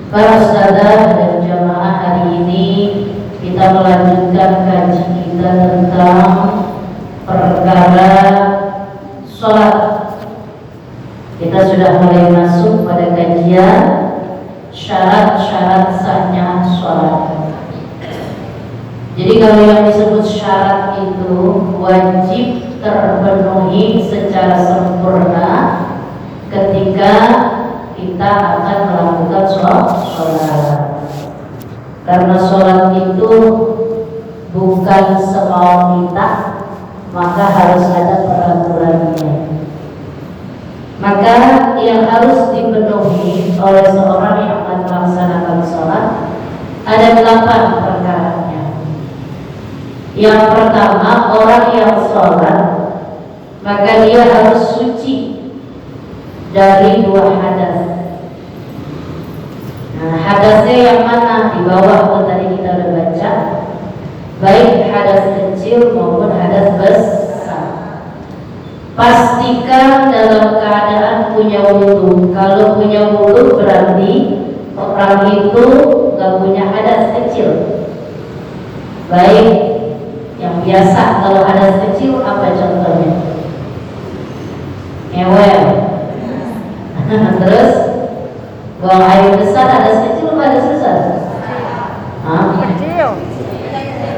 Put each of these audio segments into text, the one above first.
Para ustadzah dan jamaah, hari ini kita melanjutkan kaji kita tentang perkara sholat. Kita sudah mulai masuk pada kajian syarat-syarat sahnya sholat. Jadi kalau yang disebut syarat itu wajib terpenuhi secara sempurna ketika kita akan melakukan sholat. Karena sholat itu bukan semau kita, maka harus ada peraturannya. Maka yang harus dipenuhi oleh seorang yang akan melaksanakan sholat ada 8 perkaranya. Yang pertama, orang yang sholat maka dia harus suci dari 2 hadas. Nah, hadasnya yang mana? Di bawah pun tadi kita udah baca, baik hadas kecil maupun hadas besar. Pastikan dalam keadaan punya wudu. Kalau punya wudu berarti orang itu gak punya hadas kecil. Baik yang biasa, kalau hadas kecil apa contohnya? Ngewel. Terus buang air besar, hadas kecil apa hadas besar? Kecil.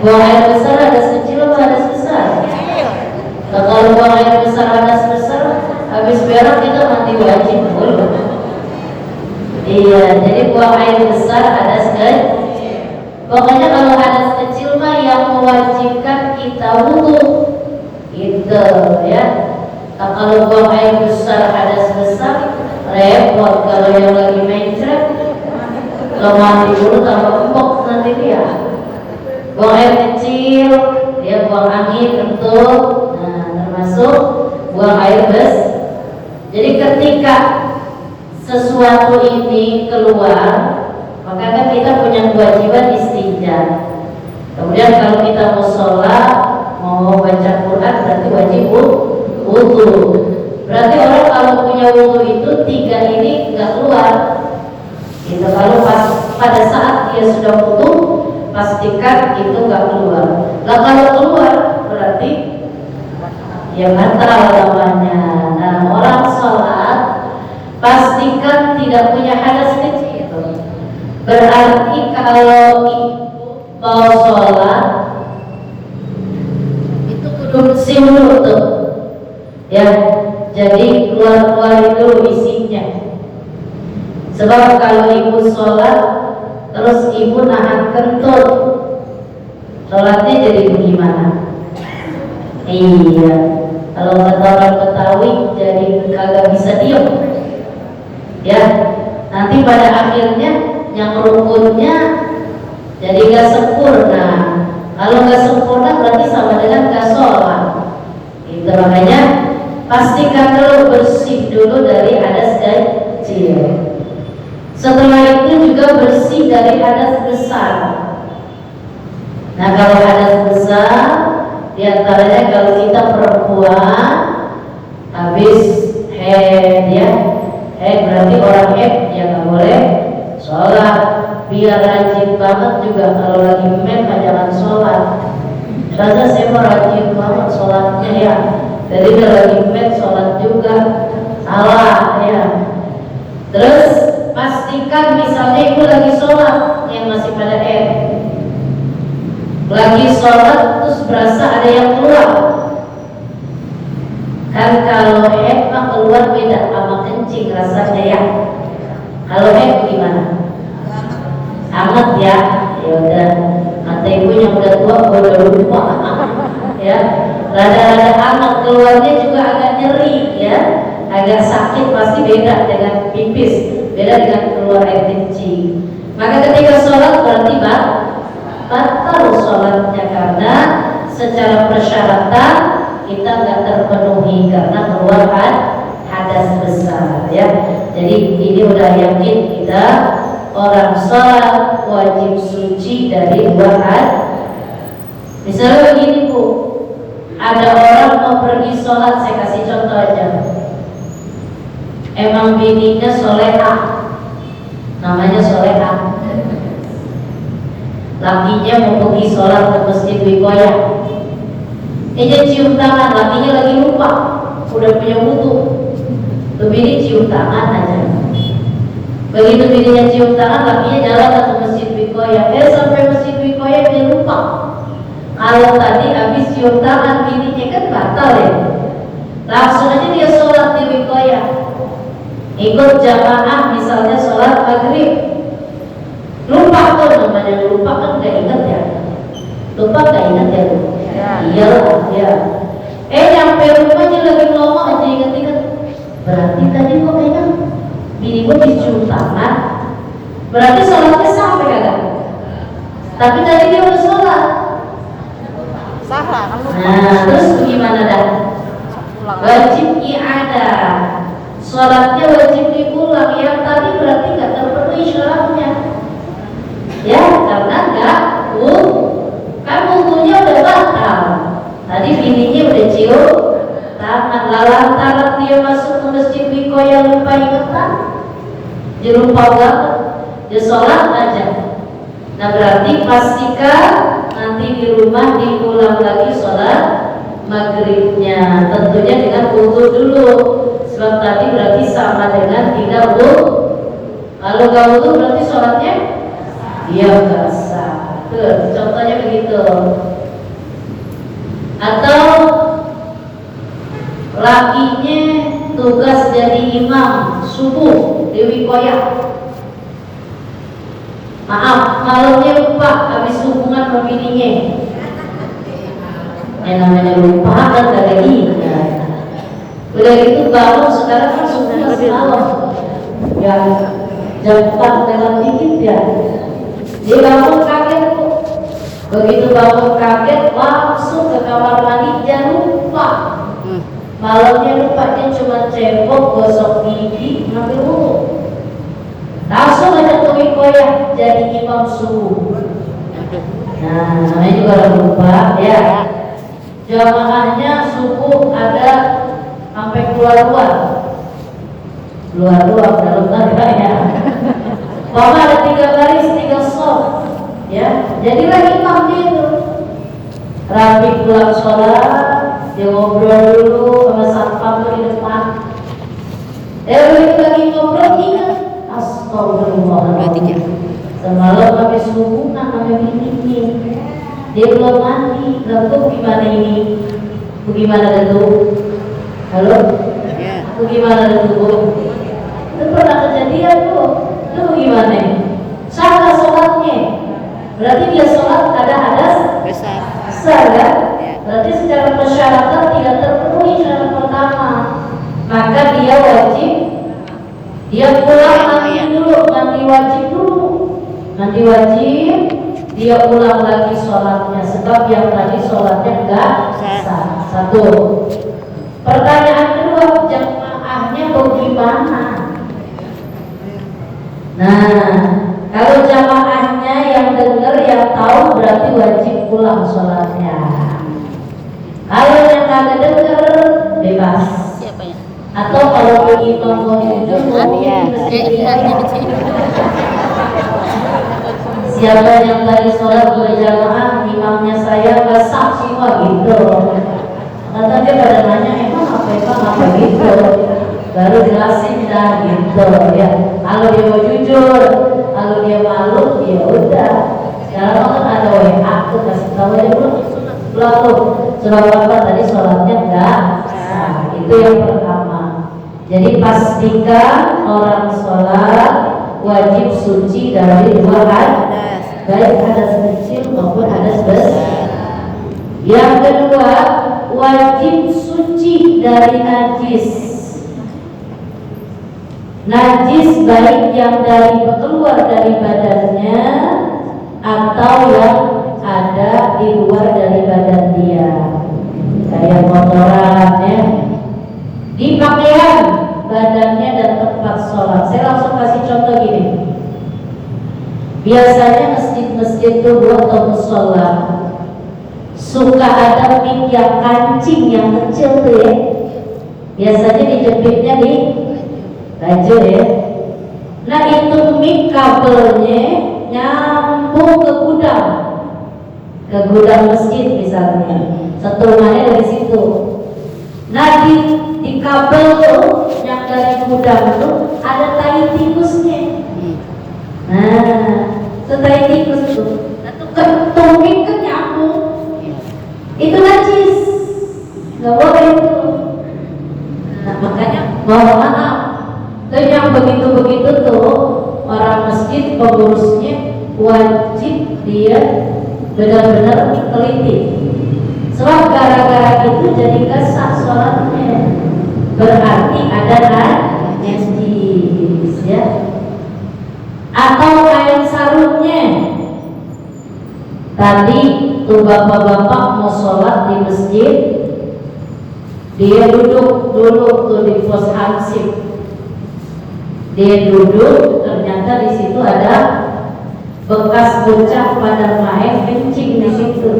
Buang air besar, hadas kecil apa hadas besar? Nah, kalau buang air besar, hadas besar, habis berak kita mati wajib dulu. Iya, jadi buang air besar, hadas kecil. Pokoknya kalau hadas kecil mah yang mewajibkan kita wudu, gitu ya. Nah, kalau buang air besar, hadas besar, repot. Kalau yang lagi mencret, kalau mandi dulu tambah empuk nanti dia. Buang air kecil, dia buang angin kentut, nah termasuk buang air besar. Jadi ketika sesuatu ini keluar, maka kan kita punya kewajiban istinja. Kemudian kalau kita mau sholat, mau baca Quran, berarti wajib wudu. Berarti orang kalau punya wudu itu 3 ini nggak keluar. Gitu. Kalau pada saat dia sudah wudu, pastikan itu nggak keluar. Nah kalau keluar berarti ya batal namanya. Nah orang sholat pastikan tidak punya hadas kecil. Berarti kalau mau sholat itu kudu bersin dulu tuh. Ya, jadi keluar itu isinya. Sebab kalau ibu sholat terus ibu nahan kentut, sholatnya jadi bagaimana? Iya, kalau kata orang Betawi jadi kagak bisa diem. Ya, nanti pada akhirnya yang rukunnya jadi gak sempurna. Kalau gak sempurna berarti sama dengan gak sholat. Itu makanya pastikan dulu bersih dulu dari hadas kecil. Setelah itu juga bersih dari hadas besar. Nah kalau hadas besar, diantaranya kalau kita perempuan habis head ya, berarti orang head ya nggak boleh sholat. Biar rajin banget juga kalau lagi men jangan sholat. Rasa saya mau rajin banget sholatnya ya. Jadi kalau lagi men sholat juga salah ya. Terus pastikan misalnya ibu lagi sholat yang masih pada lagi sholat terus berasa ada yang keluar. Kan kalau mah keluar beda sama kencing rasanya ya. Kalau gimana? Amat ya. Ya udah, kata ibu yang udah tua udah lupa ya. Rada-rada amat keluarnya juga agak nyeri ya, agak sakit, pasti beda dengan pipis, beda dengan keluar air kencing. Maka ketika sholat berarti batal sholatnya karena secara persyaratan kita nggak terpenuhi karena keluar hadas besar ya. Jadi ini udah yakin kita orang sholat wajib suci dari 2 hadas. Misalnya begini Bu, ada orang mau pergi sholat, saya kasih contoh aja. Emang bininya solehah, namanya solehah. lakinya mau pergi sholat ke masjid Wikoya, dia cium tangan, lakinya lagi lupa, udah punya wudu, tuh bini cium tangan aja. Begitu bininya cium tangan, lakinya jalan ke masjid Wikoya. Sampai masjid Wikoya dia lupa kalau tadi habis cium tangan bininya kan batal ya. Langsung aja dia sholat di Wikoya, ikut jamaah misalnya sholat maghrib. Lupa tuh namanya, lupa kan gak inget ya, lupa gak inget ya lu? Iya ya. Nyampe rumahnya lagi ngomong aja inget-inget, berarti tadi kok kayaknya bini gue dicium tangan, berarti sholatnya sampai kagak? Tapi tadi dia udah sholat. Salah kan lupa. Nah terus gimana dah? Wajib i'adah, sholatnya wajib diulang. Yang tadi berarti gak terpenuhi syaratnya ya, karena gak kan wudunya udah batal. Tadi bininya udah cium tangan, lantaran dia masuk ke masjid Wikoya lupa ingetan, dia lupa banget, dia sholat aja. Nah berarti pastikan nanti di rumah diulang lagi sholat maghribnya, tentunya dengan wudu dulu, sebab tadi berarti sama dengan tidak wudu. Kalau gak wudu berarti sholatnya dia gak sah. Tuh, contohnya begitu. Atau lakinya tugas jadi imam subuh di Wikoya, maaf malamnya lupa habis hubungan sama bininya. Namanya lupa kan gak ingat. Udah gitu bangun, sekarang kan subuh masih malam ya, jam 4 lewat dikit ya. Dia bangun kaget tuh. Begitu bangun kaget langsung ke kamar mandi, dia lupa. Malamnya lupa, dia cuma cebok, gosok gigi, ngambil wudu. Langsung aja ke Wikoya jadi imam subuh. Nah, namanya juga orang lupa ya. Jamaahnya subuh ada sampai keluar-luar dalam tandanya. Mama ada 3 baris, 3 soft ya, jadilah imam dia itu. Rapi pulang sholat, dia ngobrol dulu sama satpam di depan. Begitu lagi ngobrol, ingat astagfirullahaladzim, semalam habis hubungan sama bininya, dia belum mandi. Lalu gimana ini? Bagaimana itu? Halo? Aku gimana itu? Itu pernah kejadian tuh. Itu gimana? Salah sholatnya. Berarti dia sholat ada hadas besar kan? Berarti secara persyaratan tidak terpenuhi syarat pertama. Maka dia wajib, dia pulang mandi dulu, mandi wajib dulu. Mandi wajib, dia ulang lagi sholatnya. Sebab yang tadi sholatnya enggak sah. Satu. Pertanyaan kedua, jamaahnya bagaimana? Nah, kalau jamaahnya yang dengar, yang tahu, berarti wajib pulang sholatnya. Kalau yang kagak dengar, bebas. Atau kalau imam mau jujur, siapa yang tadi sholat berjamaah, imamnya saya nggak sah semua gitu. Kata dia pada nanya, emang apa gitu? Baru jelasin dah gitu ya. Kalau dia mau jujur, kalau dia malu, ya udah. Sekarang kan ada WA tuh, kasih tahu aja belum surat apa tadi sholatnya enggak sah. Itu yang pertama. Jadi pastikan orang sholat wajib suci dari 2 hadas, baik hadas kecil maupun hadas besar. Yang kedua, wajib suci dari najis. Najis baik yang keluar dari badannya atau yang ada di luar dari badan dia, kayak kotoran ya, di pakaian badannya dan tempat sholat. Saya langsung kasih contoh gini. Biasanya masjid-masjid itu atau musola suka ada minyak kancing yang kecil tuh ya. Biasanya dijepitnya di baju ya. Nah itu mik kabelnya nyampe nampung ke gudang masjid misalnya, setungannya dari situ. Nah di kabel tuh yang dari gudang tuh ada tai tikusnya. Nah, itu tai tikus tuh, ketungking kan nyambung, itu najis, nggak boleh itu. Nah makanya mohon maaf, dan yang begitu-begitu tuh orang masjid pengurusnya wajib dia benar-benar teliti. Sebab gara-gara itu jadi sah sholatnya, berarti ada najis ya. Atau kain sarungnya, tadi tuh bapak-bapak mau sholat di masjid, dia duduk dulu tuh di pos hansip, dia duduk, ternyata di situ ada bekas bocah pada main kencing di situ.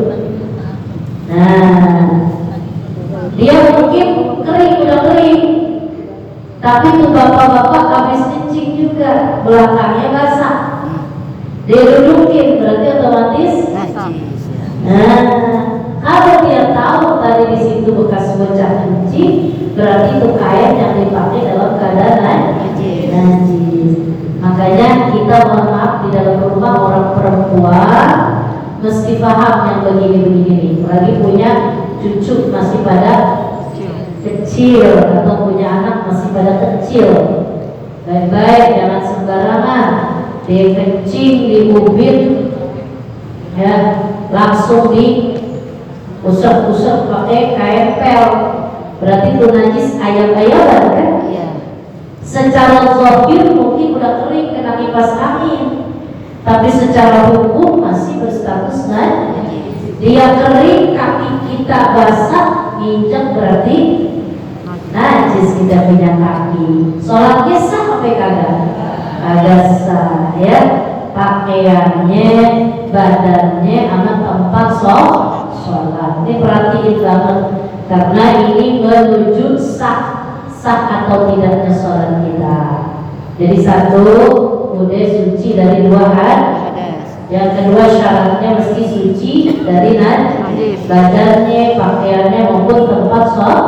Nah, dia mungkin udah kering, tapi tuh bapak-bapak habis kencing juga, belakangnya basah. Dia dudukin, berarti otomatis. Nah, kalau dia tahu tadi di situ bekas bocah kencing, berarti itu kain yang dipakai dalam keadaan najis. Makanya kita mohon maaf di dalam rumah orang perempuan mesti paham yang begini-begini. Lagi punya cucu masih pada kecil atau punya anak masih pada kecil, baik-baik jangan sembarangan. Dia kencing di ubin, ya langsung di usap-usap pakai kain pel, berarti itu najis ayam-ayaman kan? Iya. Secara zahir mungkin udah kering kena kipas angin, tapi secara hukum masih berstatus najis. Dia kering, kaki kita basah, injak berarti najis kita punya kaki. Sholatnya sah apa kagak? Kagak sah ya. Pakaiannya, badannya, sama tempat sholat. Ini perhatiin banget, karena ini menuju sah atau tidaknya sholat kita. Jadi satu, udah suci dari dua hadas. Yang kedua syaratnya mesti suci dari najis, badannya, pakaiannya maupun tempat sholat.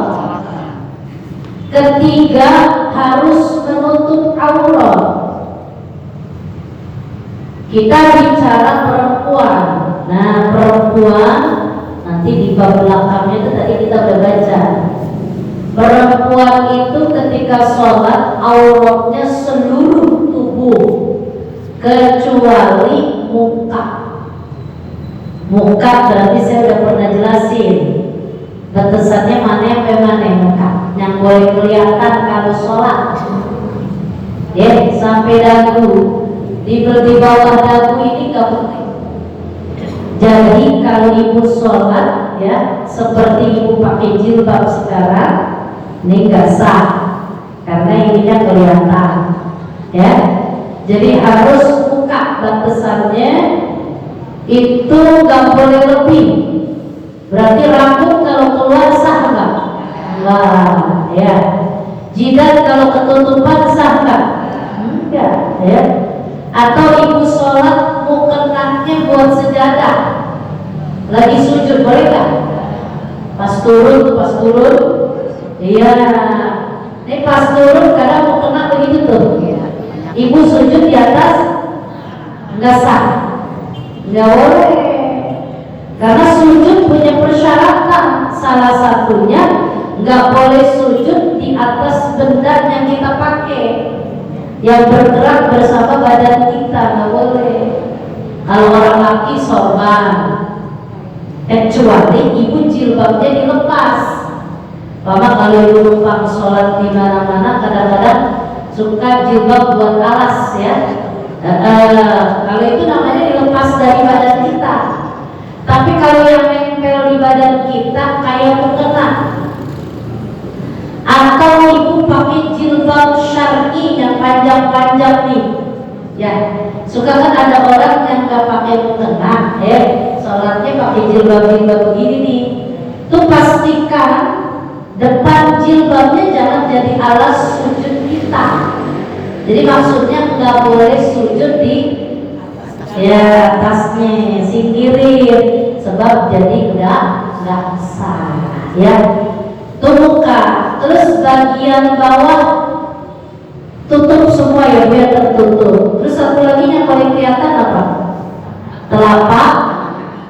Ketiga, harus menutup aurat. Kita bicara perempuan. Nah, perempuan nanti di bab belakangnya itu tadi kita udah baca. Perempuan itu ketika sholat auratnya seluruh tubuh kecuali muka. Muka berarti saya udah pernah jelasin batasannya mana sampai mana muka yang boleh kelihatan kalau sholat. Ya, sampai dagu. Di bawah dagu ini nggak boleh. Jadi kalau ibu sholat ya seperti ibu pakai jilbab sekarang, ini nggak sah karena ininya kelihatan ya. Jadi harus buka batasannya itu nggak boleh lebih. Berarti rambut kalau keluar sah nggak? Wah ya. Jidat kalau ketutupan sah nggak? Enggak ya. Atau ibu sholat mukenahnya buat sejadah, lagi sujud boleh nggak? Pas turun, iya. Ini pas turun kadang mukena begitu tuh. Ibu sujud di atas nggak sah, nggak boleh. Karena sujud punya persyaratan, salah satunya nggak boleh sujud di atas benda yang kita pakai, yang bergerak bersama badan kita, nggak boleh. Kalau orang laki sorban, kecuali ibu jilbabnya dilepas. Mama kalau ibu numpang sholat di mana-mana kadang-kadang suka jilbab buat alas ya. Kalau itu namanya dilepas dari badan kita. Tapi kalau yang nempel di badan kita kayak mukena, atau ibu pakai jilbab syar'i yang panjang-panjang nih, ya suka kan ada orang yang nggak pakai mukena, sholatnya pakai jilbab begini nih, tuh pastikan depan jilbabnya jangan jadi alas sujud kita. Jadi maksudnya nggak boleh sujud di Ya, tasnya singkirin sebab jadi enggak sah. Ya, tuh muka, terus bagian bawah tutup semua ya biar tertutup. Terus satu lagi yang paling kelihatan apa? Telapak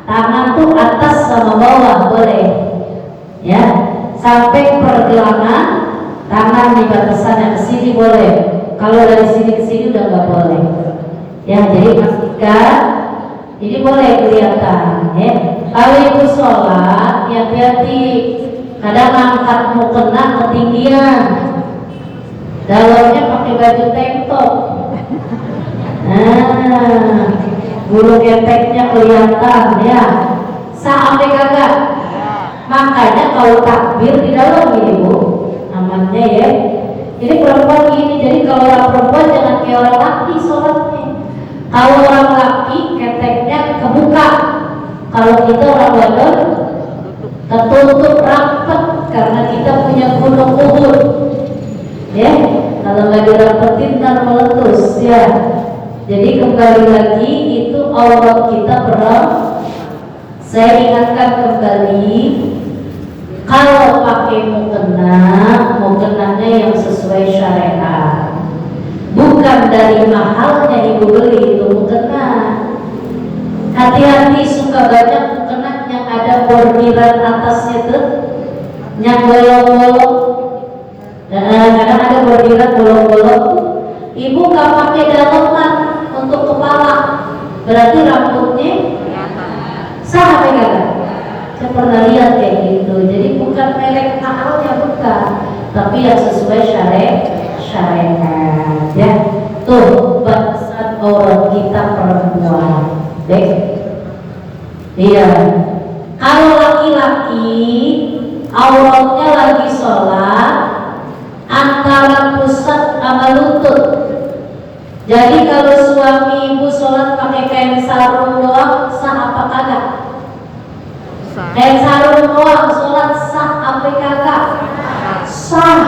tangan tuh atas sama bawah boleh. Ya, sampai pergelangan tangan di batasannya ke sini boleh. Kalau dari sini ke sini udah nggak boleh. Ya, jadi pastikan ini boleh kelihatan. Ya, kalau ibu sholat, ya hati-hati. Kadang angkat mukena ketinggian, dalamnya pakai baju tank top. Nah, bulu keteknya kelihatan ya. Sampai kagak. Makanya kalau takbir di dalam ini bu, amannya ya. Jadi perempuan gini, jadi kalau orang perempuan jangan kayak orang laki sholatnya. Kalau orang laki keteknya kebuka, kalau kita orang wadon tertutup rapat karena kita punya gunung Uhud. Ya, kalau nggak dirapetin kan meletus ya. Jadi kembali lagi itu aurat kita berat. Saya ingatkan kembali, kalau pakai mukenanya yang sesuai syariat, bukan dari mahalnya ibu beli itu mukena. Hati-hati, suka banyak mukena yang ada bordiran atasnya tuh, yang bolong-bolong. Kadang ada bordiran bolong-bolong. Ibu gak pakai daleman untuk kepala, berarti rambutnya sah apa enggak? Saya pernah lihat kayak gitu. Jadi bukan merek mahalnya, bukan, tapi yang sesuai syariat ya. Tuh batasan aurat kita perempuan. Baik. Iya. Kalau laki-laki auratnya lagi sholat antara pusat sama lutut. Jadi kalau suami ibu sholat pakai kain sarung doang, sah apa kagak? Kain sarung doang sholat sah apa kagak? Sah.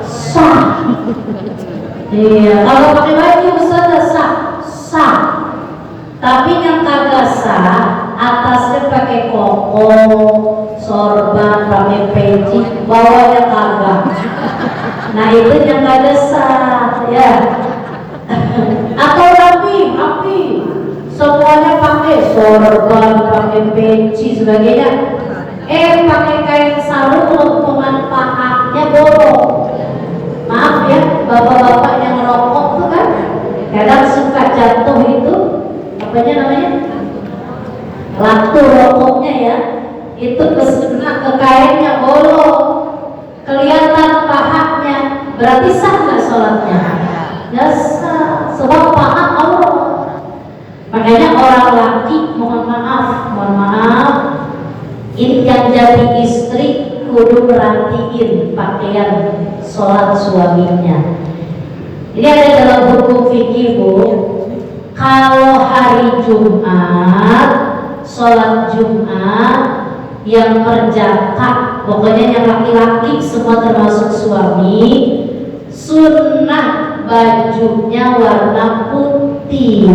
Sah. Iya. Kalau pakai baju sah. Sah. Tapi yang kagak sah, atasnya pakai koko, sorban, pakai peci, bawahnya kagak. Nah itu yang kagak sah ya. Atau rapi, semuanya pakai sorban, pakai peci sebagainya. Pakai kain sarung, lentungan pahanya bolong. Maaf ya, bapak-bapak yang rokok tuh kan kadang suka jatuh itu apanya namanya? Latu rokoknya ya. Itu kesena ke kainnya bolong, kelihatan pahanya, berarti sah nggak sholatnya? Ya sah, sebab paha aurat. Makanya orang laki mohon maaf, ini yang jadi istri kudu merhatiin pakaian sholat suaminya. Ini ada dalam hukum fikih bu. Kalau hari Jumat, sholat Jumat yang perjaka, pokoknya yang laki-laki semua termasuk suami, sunnah bajunya warna putih.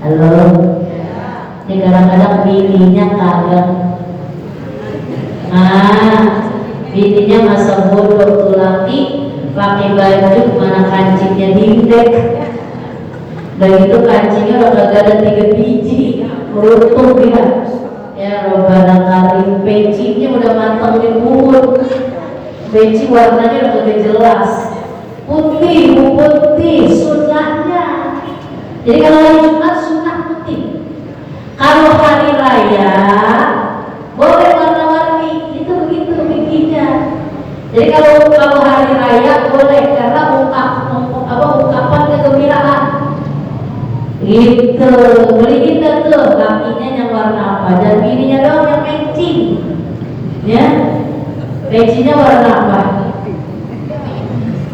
Halo, ini kadang-kadang bininya kagak. Bininya masa bodoh tuh laki pakai baju mana kancingnya dindek. Dan itu kancingnya udah gak ada 3 biji, runtuh ya. Ya Robbana Karim, pecinya udah matang di mulut. Peci warnanya udah gak jelas. Putih, sunnahnya. Jadi kalau hari Jumat sunnah putih. Kalau hari raya boleh warna-warni, itu begitu bikinnya. Jadi kalau hari raya boleh karena ungkapan kegembiraan. Gitu, beliin dah tuh kakinya yang warna apa dan bininya dong yang matching. Ya, matchingnya warna apa?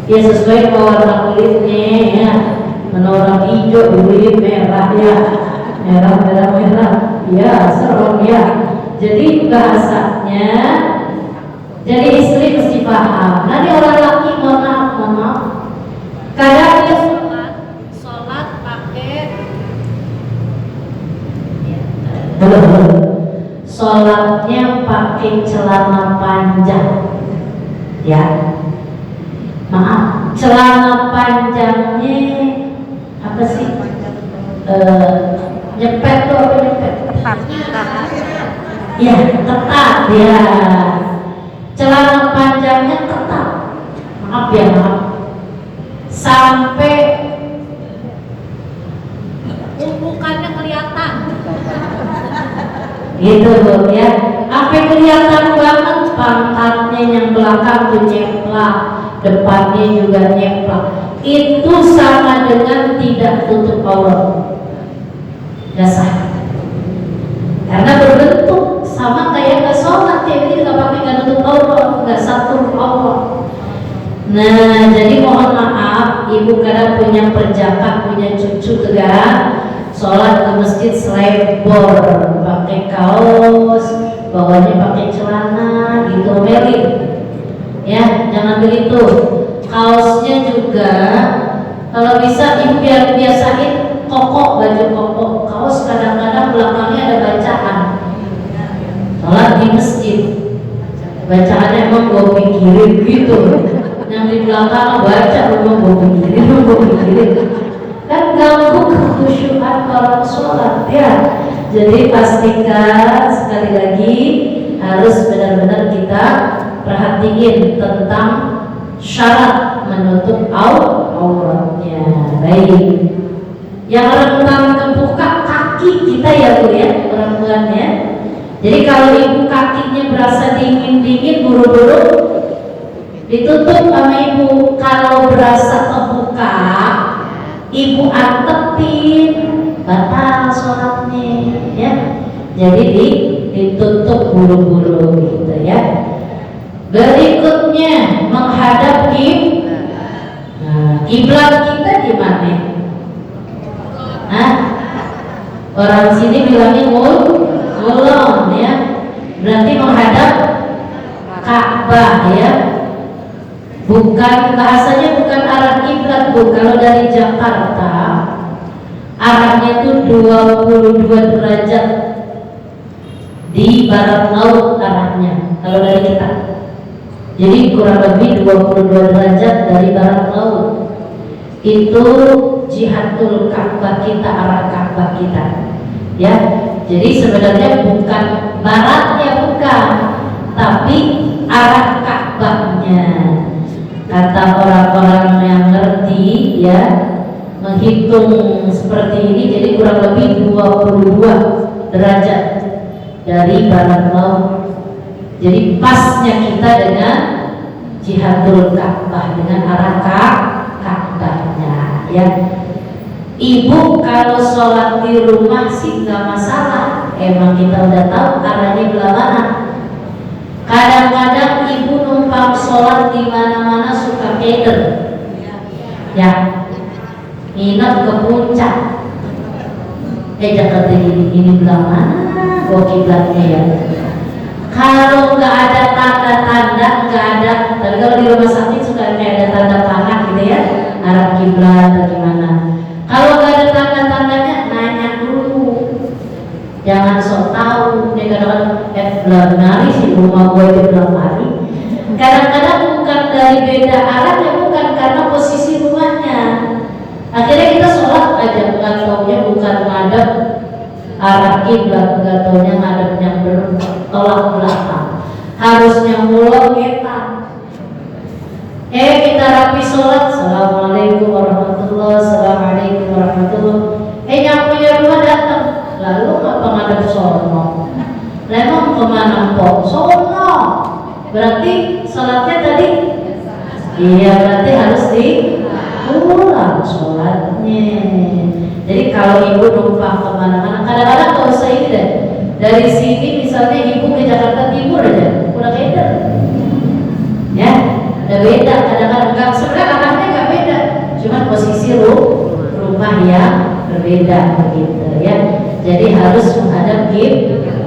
Ya sesuai sama warna kulitnya ya. Orang hijau dibeliin merah ya, merah. Ya serem ya. Jadi bahasanya, jadi istri mesti paham. Nanti orang laki mohon maaf, kadang dia sholat pakai sholatnya pakai celana panjang, ya. Maaf, celana panjangnya apa sih? Nyepet tuh apa nyepet? Ya, ketat ya. Celana panjangnya ketat. Maaf ya, maaf. Sampai bukannya kelihatan. gitu loh ya. Sampai kelihatan banget pangkatnya yang belakang tuh nyeplak, depannya juga nyeplak. Itu sama dengan tidak tutup aurat. Gak sah. Karena berbentuk sama kayak gak sholat, kayak ini gak pakai gak tutup aurat, gak satu aurat. Nah, jadi mohon maaf, ibu kadang punya perjaka, punya cucu kan, sholat ke masjid selebor, pakai kaos, bawahnya pakai celana, gitu, Meli. Ya, jangan begitu. Kaosnya juga, kalau bisa ibu biar biasain koko, baju koko. Kaos kadang-kadang belakangnya ada bacaan. Sholat di masjid, bacaannya emang gue pikirin gitu. Yang di belakang baca rumah gue pikirin. Kan ganggu kekhusyuan orang sholat ya. Jadi pastikan sekali lagi harus benar-benar kita perhatiin tentang syarat menutup auratnya. Baik. Yang rentan kebuka kaki kita ya Bu ya, perempuan ya. Jadi kalau ibu kakinya berasa dingin-dingin, buru-buru ditutup sama ibu. Kalau berasa kebuka, ibu antepin, batal sholatnya ya. Jadi ditutup buru-buru gitu ya. Berikutnya menghadap kiblat kita di mana? Orang sini bilangnya ngulon ya. Berarti menghadap Ka'bah ya. Bukan, bahasanya bukan arah kiblat Bu. Kalau dari Jakarta arahnya itu 22 derajat di barat laut arahnya kalau dari kita. Jadi kurang lebih 22 derajat dari barat laut. Itu jihatul Ka'bah kita, arah Ka'bah kita. Ya. Jadi sebenarnya bukan baratnya, bukan, tapi arah Ka'bahnya. Kata orang-orang yang ngerti ya, menghitung seperti ini, jadi kurang lebih 22 derajat dari barat laut. Jadi pasnya kita dengan jihatul Ka'bah, dengan arah Ka'bahnya ya. Ibu kalau sholat di rumah sih nggak masalah, emang kita udah tahu arahnya belah mana. Kadang-kadang ibu numpang sholat di mana-mana suka keder, ya, nginep ke puncak. Jakarta ini belah mana? Kok kiblatnya ya? Kalau nggak ada tanda-tanda, nggak ada. Tapi kalau di rumah sakit suka kayak ada tanda panah gitu ya, arah kiblat atau gimana. Kalau nggak ada tanda-tandanya, nanya dulu. Jangan sok tahu. Dia kadang-kadang belah nari sih rumah gue di belah nari. Kadang-kadang bukan dari beda arahnya, bukan karena posisi rumahnya. Akhirnya kita sholat aja, nggak taunya bukan ngadep arah kiblat, nggak taunya ngadep yang bertolak belakang. Harusnya mulai ngetan. Kita rapi sholat, assalamualaikum warahmatullahi, assalamualaikum warahmatullahi. Nyampe rumah datang, lalu apa ngadep sono? Memang kemana kok? Sono. Berarti sholatnya tadi? Iya, berarti harus diulang sholatnya. Jadi kalau ibu numpang kemana-mana, kadang-kadang nggak usah ini deh. Dari sini misalnya ibu ke Jakarta Timur aja, udah keder. Ya, udah beda. Kadang-kadang sebenarnya arahnya nggak beda, cuma posisi rumah yang berbeda begitu ya. Jadi harus menghadap kiblat.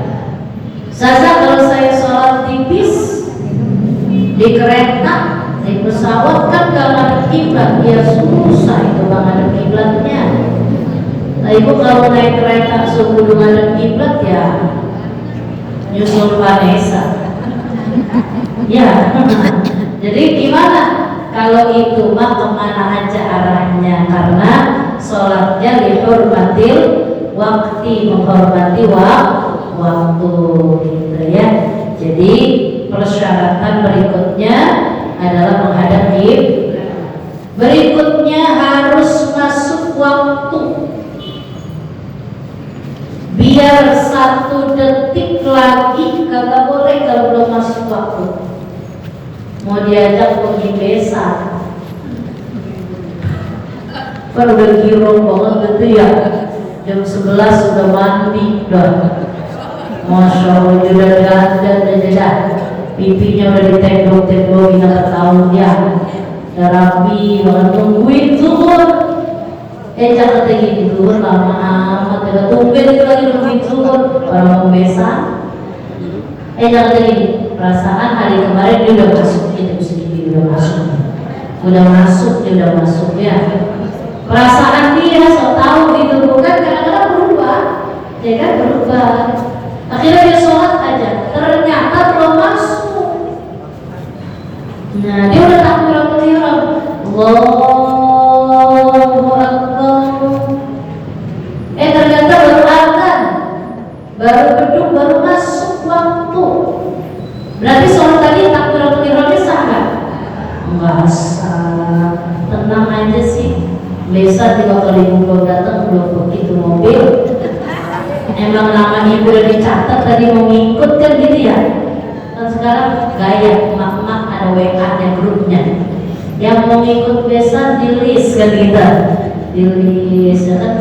Sasa kalau saya sholat di bis, di kereta, di pesawat kan nggak ngadep kiblat, ya susah itu bang ngadep kiblatnya. Nah ibu kalau naik kereta langsung kudu ngadep kiblat ya nyusul Vanessa. Ya, jadi gimana? Kalau itu mah kemana aja arahnya, karena sholatnya dihormatil waktu, menghormati waktu gitu ya. Jadi persyaratan berikutnya adalah menghadap kiblat. Berikutnya harus masuk waktu. Biar 1 detik lagi kagak boleh kalau belum masuk waktu. Mau diajak pergi besan, kan udah giro banget gitu ya. Jam 11 sudah mandi dah. Masya Allah, udah dandan aja, pipinya udah ditendok-tendokin ke tahun ya. Udah rapi banget, nungguin zuhur. Jangan kayak gini zuhur lama amat, udah tumben itu lagi nungguin zuhur, orang mau besan. Jangan kayak gini, perasaan hari kemarin dia udah masuk, jam segini udah masuk ya. Perasaan dia so tahu gitu, bukan kadang-kadang berubah, ya kan berubah. Akhirnya dia sholat aja, ternyata belum masuk. Nah dia udah takbiratul ihram, Allahu Akbar. Ternyata baru adzan, baru beduk, baru masuk waktu. Berarti sholat tadi takbiratul ihramnya sah nggak? Nggak sah. Tenang aja sih. Biasa 3 kali ibu datang belum begitu mobil. Emang nama ibu udah dicatat tadi mau ngikut kan gitu ya. Dan sekarang gaya mak-mak ada WA-nya grupnya. Yang mau ngikut besan di list kan kita. Di list ya kan.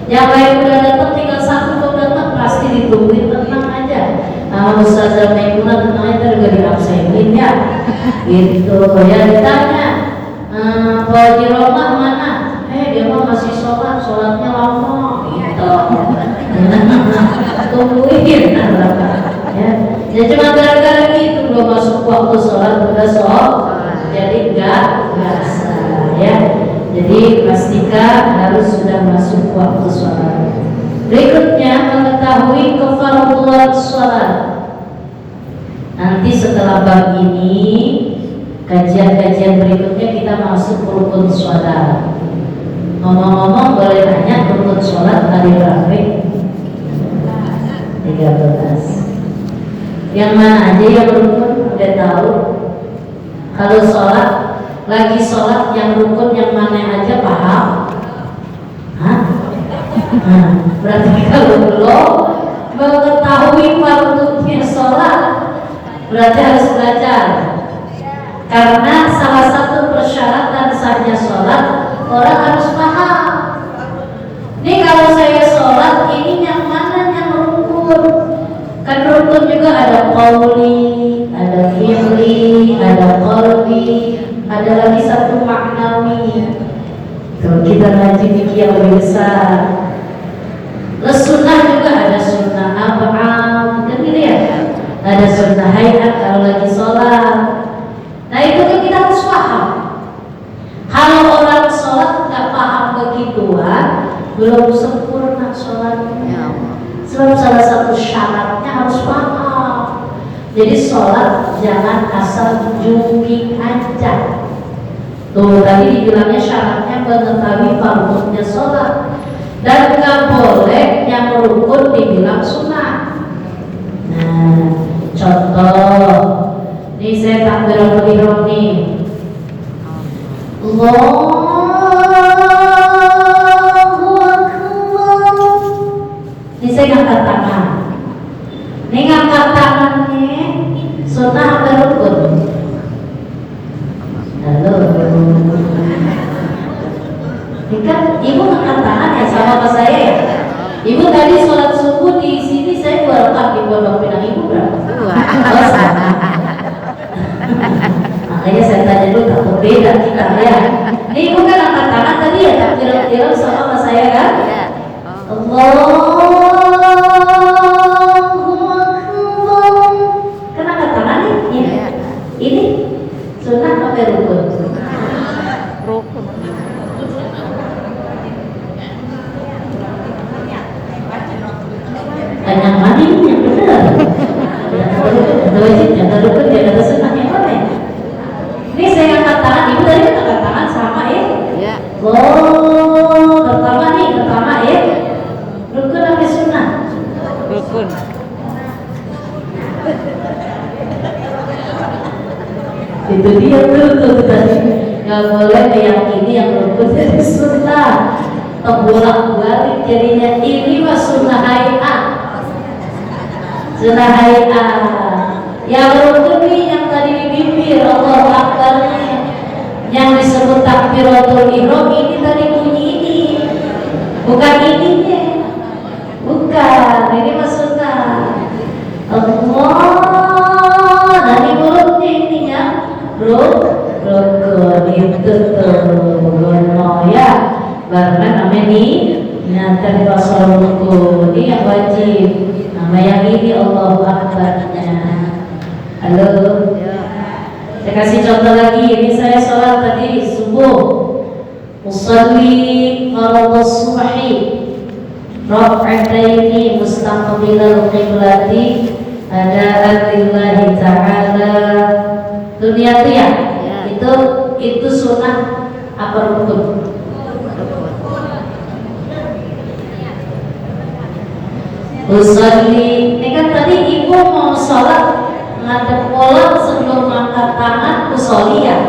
Yang lain udah datang tinggal 1 belum datang pasti ditungguin, tenang aja. Nama Ustazah Maimunah tenang aja juga diabsenin ya. Gitu ya, ditanya Pak Haji Romah mana? Dia mah masih sholatnya lama gitu. Tungguin ya. Ya cuma gara-gara gitu belum masuk waktu sholat udah jadi enggak sah ya. Jadi pastikan harus sudah masuk waktu sholat. Berikutnya mengetahui kefarduan sholat. Nanti setelah bab ini kajian-kajian berikutnya kita masuk rukun sholat. Ngomong-ngomong boleh tanya rukun sholat hari berapa? 13. Yang mana aja yang rukun udah tahu? Kalau sholat lagi sholat yang rukun yang mana aja paham? Hah? Berarti kalau belum mengetahui fardunya sholat berarti harus belajar. Karena salah satu persyaratan sahnya sholat orang harus paham. Nih kalau saya sholat ini yang mana yang rukun? Kan rukun juga ada qauli, ada fi'li, ada qalbi, ada lagi satu maknawi. Kalau kita ngaji fikih yang lebih besar. Terus sunnah juga ada sunnah ab'am, kan gitu ya. Ada sunnah hayat kalau lagi sholat. Nah itu kan kita harus paham. Kalau orang sholat nggak paham begituan, belum sempurna sholatnya. Sebab salah satu syaratnya harus paham. Jadi sholat jangan asal jungkir aja. Tuh tadi dibilangnya syaratnya mengetahui fardunya sholat. Dan nggak boleh yang rukun dibilang sunnah. Nah contoh, ini saya takbiratul ihram nih. Allahu Akbar. Ini saya ngangkat tangan. Ini ngangkat tangannya sunnah apa rukun? Halo. Ini kan ibu ngangkat tangan ya sama saya ya. Ibu tadi sholat subuh di sini saya 2 rakaat di Pondok Pinang, ibu berapa? 2. Makanya saya tanya dulu takut beda kita ya. Ini ibu kan angkat tangan tadi ya, takbiratul sama saya kan? Allahu Akbar. Kan angkat tangan nih? Ini sunnah apa rukun? Rukun. Oh, pertama ya. Rukun apa sunnah? Rukun. Itu dia tuh tadi. Nggak boleh meyakini yang rukun jadi sunnah. Bolak-balik jadinya ini mah sunnah hayat. Sunnah hayat. Yang rukun nih yang tadi di bibir Allahu Akbar nih. Yang disebut takbiratul ihram ini tadi bunyi ini. Bukan ininya. Bukan, ini maksudnya Allah. Dari mulutnya ininya rukun itu tuh ya. Karena namanya nih nyata pasal rukun ini yang wajib. Nama yang ini Allahu Akbarnya. Halo. Saya kasih contoh lagi. Ini saya sholat tadi subuh. Usalli fardhus subhi rak'ataini mustaqbilal qiblati adaan lillahi ta'ala. Itu niat ya? Itu sunnah apa rukun? Usalli, ini kan tadi ibu mau sholat ngadep pola sebelum angkat tangan usolli ya?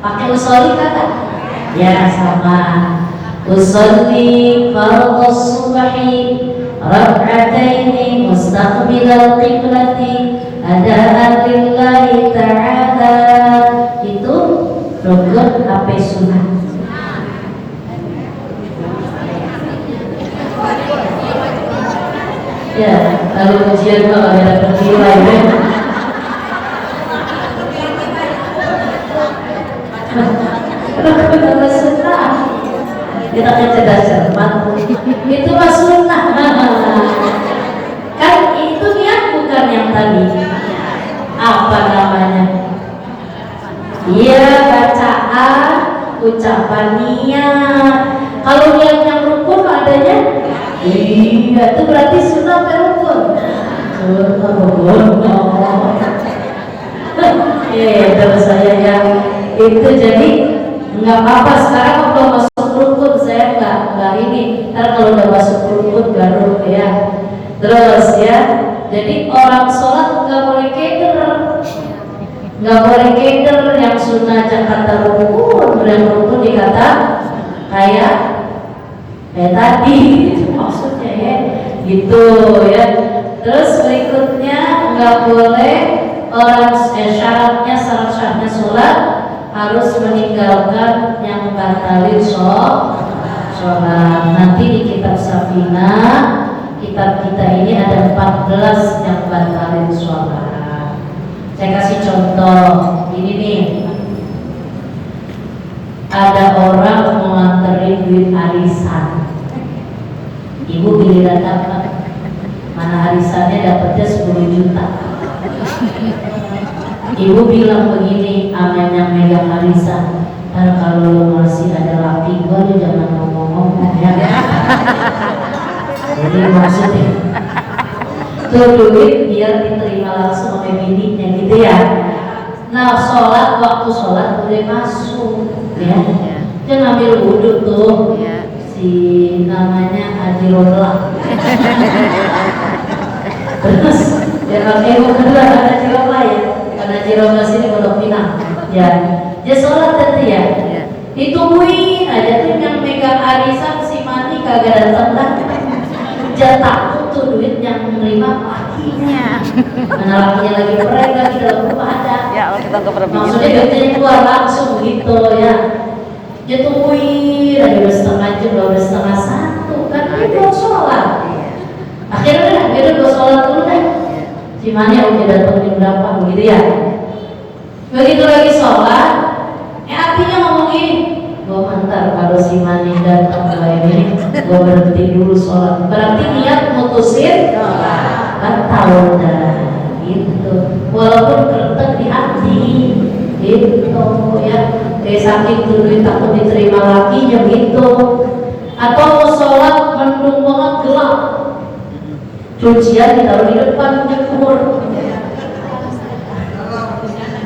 Pakai usolli kagak? Ya sama. Usolli fardhus subhi rak'ataini mustaqbilal qiblati adaan lillahi ta'ala. Itu rukun apa sunnah? Ya, kalau ujian mah ada penilai ya. Rukun sunnah. Kita cerdas cermat. Itu mah sunnah. Kan itu niat bukan yang tadi. Apa namanya? Iya, bacaan, ucapan niat. Kalau niat yang rukun adanya, iya, itu berarti sunnah atau rukun? Sunnah rukun. Terus saya yang itu jadi nggak apa-apa sekarang kalau masuk rukun saya nggak ini. Ntar kalau udah masuk rukun baru ya. Terus ya, jadi orang sholat nggak boleh keder. Nggak boleh keder, yang sunnah Jakarta rukun, yang rukun dikata kayak tadi itu maksudnya ya, gitu ya. Terus berikutnya nggak boleh orang syaratnya sholat harus meninggalkan yang batalin sholat. Nanti di kitab Safinah, kitab kita ini ada 14 yang batalin sholat. Saya kasih contoh, ini nih, ada orang mau nganterin duit arisan. Ibu giliran dapat, mana arisannya dapatnya 10 juta. Ibu bilang begini, aman yang megang arisan, kalau lo masih ada laki gua, lo jangan ngomong-ngomong ya. Jadi maksudnya tuh duit biar diterima langsung oleh bininya gitu ya. Nah sholat, waktu sholat udah masuk ya. Dia ngambil wudhu tuh si namanya Haji Rola. Terus ya pakai wudhu ada Haji Rola ya. Karena Haji Rola sini Pondok Pinang ya. Dia sholat tadi ya. Ditungguin aja tuh yang megang arisan si Mani kagak datang. Dia takut tuh duit yang menerima lakinya. Mana lakinya lagi perang lagi dalam rumah ada. Ya, kita maksudnya duitnya keluar langsung gitu ya. Dia tungguin lagi udah setengah jam, udah setengah satu kan dia belum sholat. Akhirnya dia udah sholat dulu deh. Si Mani udah datang jam berapa begitu ya. Begitu lagi sholat, artinya ngomong gini, gue mantar kalau si Mani datang ke ini, gue berhenti dulu sholat. Berarti niat mutusin batal dah gitu. Walaupun kertek di hati gitu ya. Kayak saking tuh duit takut diterima lakinya gitu. Atau mau sholat mendung banget gelap, cucian ditaruh di depan jemur.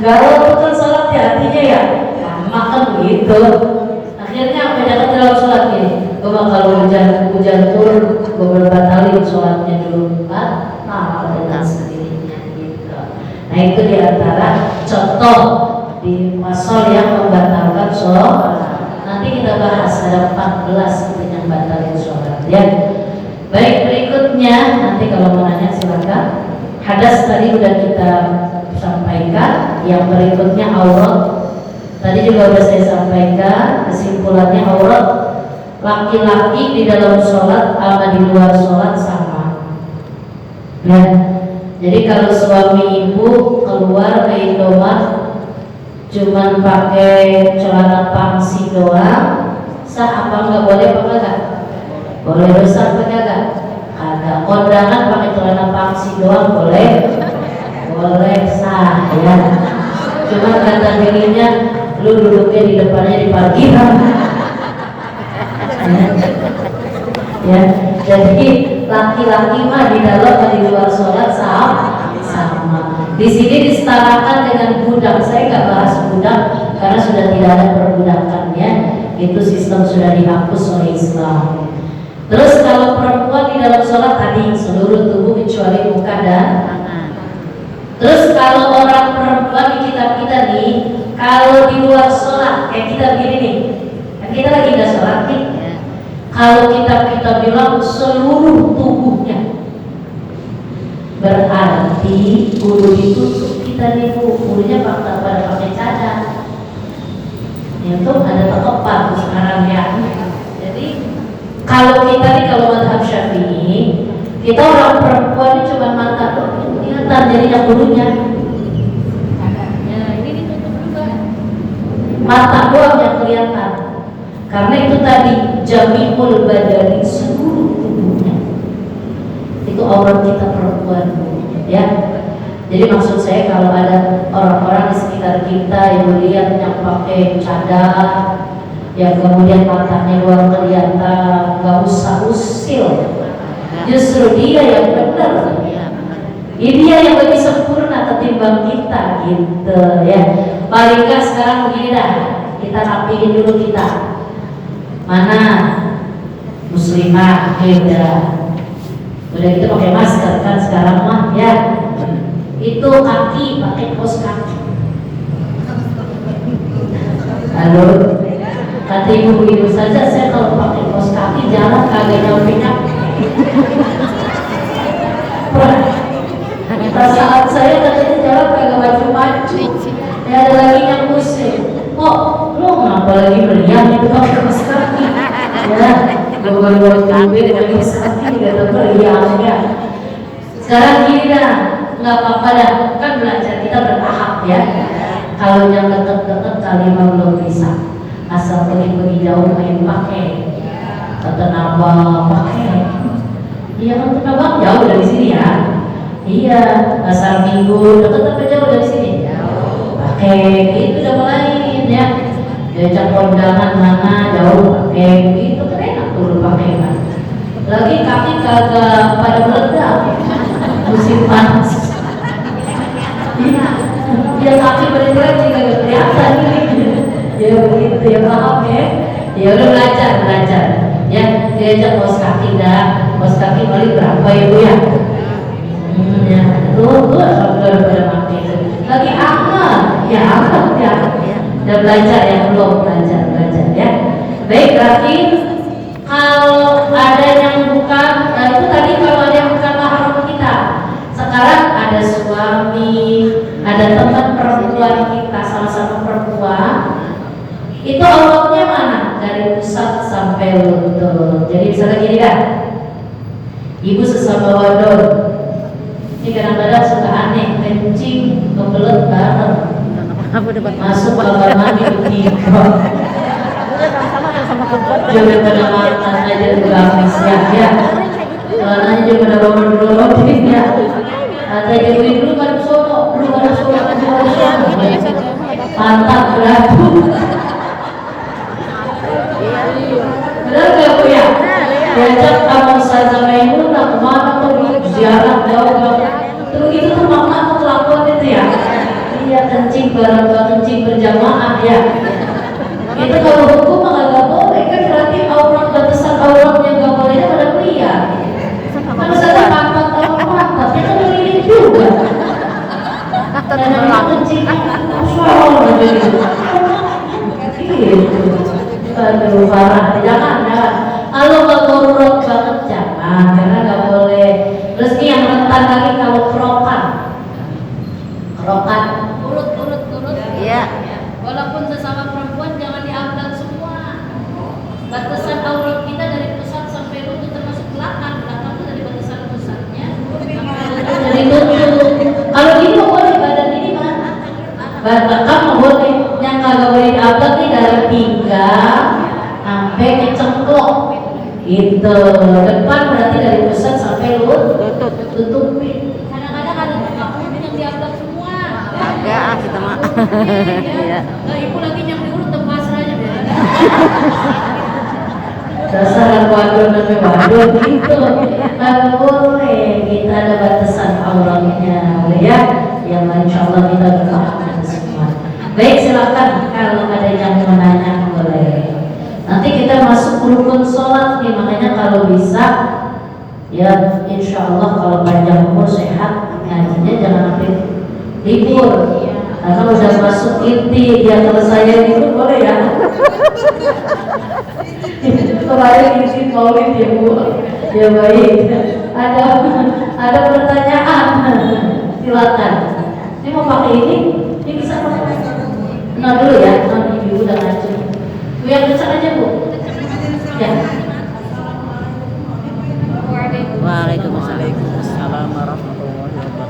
Galau betul sholat ya hatinya ya, makan gitu. Akhirnya apa jangan dalam sholat gini. Coba kalau hujan turun, gue berbatalin sholatnya dulu, batal dengan sendirinya gitu. Nah itu diantara contoh di pasal yang membatalkan sholat. Nanti kita bahas ada 14 itu yang batalin sholat ya. Baik, berikutnya nanti kalau mau nanya silakan. Hadas tadi udah kita sampaikan. Yang berikutnya aurat. Tadi juga sudah saya sampaikan kesimpulannya aurat laki-laki di dalam sholat sama di luar sholat sama. Ya. Jadi kalau suami ibu keluar ke Indomaret cuman pakai celana pangsi doang, sah apa nggak boleh apa enggak? Boleh dosa apa enggak? Ada kondangan pakai celana pangsi doang boleh, boleh sah ya. Cuma kata dirinya lu duduknya di depannya di parkiran. Ya, jadi laki-laki mah di dalam dan di luar sholat sama. Di sini disetarakan dengan budak. Saya nggak bahas budak karena sudah tidak ada perbudakannya. Itu sistem sudah dihapus oleh Islam. Terus kalau perempuan di dalam sholat tadi seluruh tubuh kecuali muka dan tangan. Terus kalau orang perempuan di kitab kita nih, kalau di luar sholat kayak kita begini nih, kan kita lagi nggak sholat nih. Kalau kita bilang seluruh tubuhnya, berarti kudu ditutup kita nih bu, kudunya pada pakai cadar. Itu ada tekepan sekarang ya. Jadi kalau kita nih kalau mazhab Syafi'i, kita orang perempuan ini cuma mata doang kelihatan jadinya kudunya. Ya ini ditutup juga. Mata doang yang kelihatan. Karena itu tadi jami'ul badani seluruh tubuhnya. Itu aurat kita perempuan ya. Jadi maksud saya kalau ada orang-orang di sekitar kita yang melihat yang pakai cadar, yang kemudian matanya luar kelihatan, nggak usah usil. Justru dia yang benar. Dia yang lebih sempurna ketimbang kita gitu ya. Paling nggak sekarang begini dah, kita rapiin dulu kita. Mana muslimah udah kita pakai masker kan sekarang mah ya. Itu kaki pakai kaos kaki. Halo, kata ibu saja saya kalau pakai kaos kaki jalan kagak nyampe. Perasaan saya katanya jalan kagak maju-maju. Ya ada lagi yang muslim. Kok lu ngapa lagi meriang itu pakai kaos kaki? Ya, baru-baru kambing pakai kaos kaki nggak tahu meriangnya. Sekarang gini dah, nggak apa-apa dah, kan belajar kita bertahap ya. Kalau yang deket-deket kalimah belum bisa, asal pergi jauh main pakai. Kata nambah pakai. Iya kan kenapa jauh dari sini ya? Iya, pasar minggu deket jauh dari sini. Pakai itu udah mulai ya. Diajak kondangan mana jauh pakai itu kan enak tuh pakai kan. Lagi kaki kagak pada meledak. Musim panas. Iya, dia kaki bener-bener kagak kelihatan ini. Ya begitu ya paham ya. Ya udah belajar. Ya diajak kaos kaki dah. Kaos kaki balik berapa ya bu ya? Ya tuh alhamdulillah pada mati. Lagi aman ya. Udah belajar ya belum belajar ya. Baik berarti kalau ada yang bukan, nah itu tadi kalau ada yang bukan mahram kita. Sekarang ada suami, ada teman perempuan kita, sama-sama perempuan. Itu auratnya mana? Dari pusat sampai lutut. Jadi misalnya gini kan, ibu sesama wadon. Ini kadang-kadang suka aneh, kencing kebelet bareng. Masuk kamar mandi bertiga. Jangan pada makan aja gamis ya. Celananya jangan pada roman-roman ya. Ada jadi dulu kan sono, mantap berabu. Benar nggak bu ya? Diajak kamu saya sama ibu, nak kemana tuh ziarah jauh. Terus itu tuh mama tuh kelakuan itu ya. Iya kencing bareng kencing berjamaah ya. Itu kalau hukum nggak boleh kan Itu depan berarti dari pusat sampai Lutut. tutupin. Kadang-kadang ada tukang urut yang dianggap semua. Agak kita mah. Iya. Nah, ibu lagi yang diurut tempat aja deh. Dasar aku aduan gitu. Nggak boleh, kita ada batasan auranya ya. Ya insya Allah kita berpaham semua. Baik, silakan kalau ada yang mau nanya boleh. Nanti kita masuk rukun sholat nih, makanya kalau bisa ya insya Allah kalau panjang umur sehat ngajinya jangan sampai libur. Karena udah masuk inti dia kalau saya itu boleh ya. Kemarin izin maulid ya Bu. Ya baik. Ada pertanyaan. Silakan. Ini mau pakai ini? Ini bisa pakai. Nah dulu ya, nanti ibu udah ngaji. Bu yang kencang aja Bu. Ya. Waalaikumsalam warahmatullahi wabarakatuh.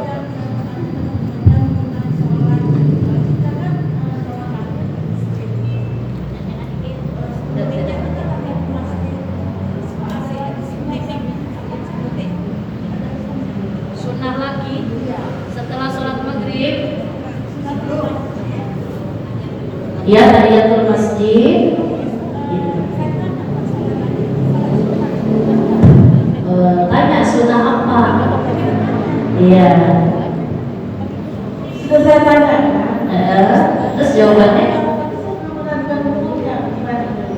Sunnah lagi setelah sholat maghrib. Ya, tahiyatul masjid. Tanya sunnah apa? Iya. Itu saya tanya. Terus jawabannya?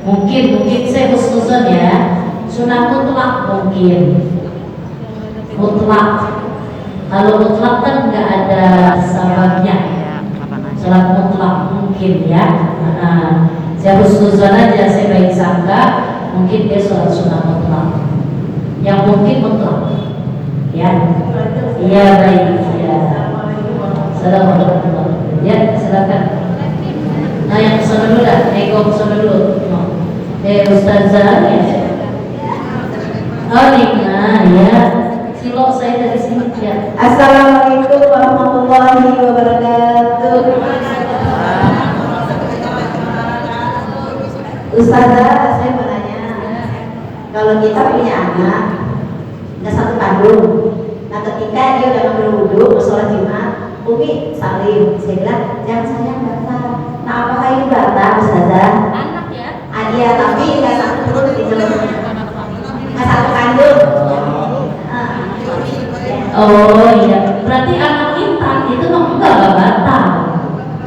Mungkin saya khususan ya. Sunnah mutlak mungkin. Mutlak. Kalau mutlak kan nggak ada sababnya. Sholat mutlak mungkin ya. Saya khususan aja, saya baik sangka mungkin dia sholat sunnah mutlak. Yang mungkin mutlak. Ya. Iya baik. Ya. Assalamualaikum. Ya silakan. Nah yang kesana dulu dah. Ego kesana dulu. Ustazah ya. Oh Nina ya. Silo saya dari sini ya. Assalamualaikum warahmatullahi wabarakatuh. Ustazah, saya mau nanya, kalau kita punya anak, nggak satu kandung, nah ketika dia udah ngambil wudhu, mau sholat Jumat, Umi salim, saya bilang jangan sayang batal. Nah apakah ini batal Ustazah? Anak ya. Iya, tapi nggak satu perut gitu, nggak satu kandung. Oh iya. Berarti anak intan itu mah enggak batal.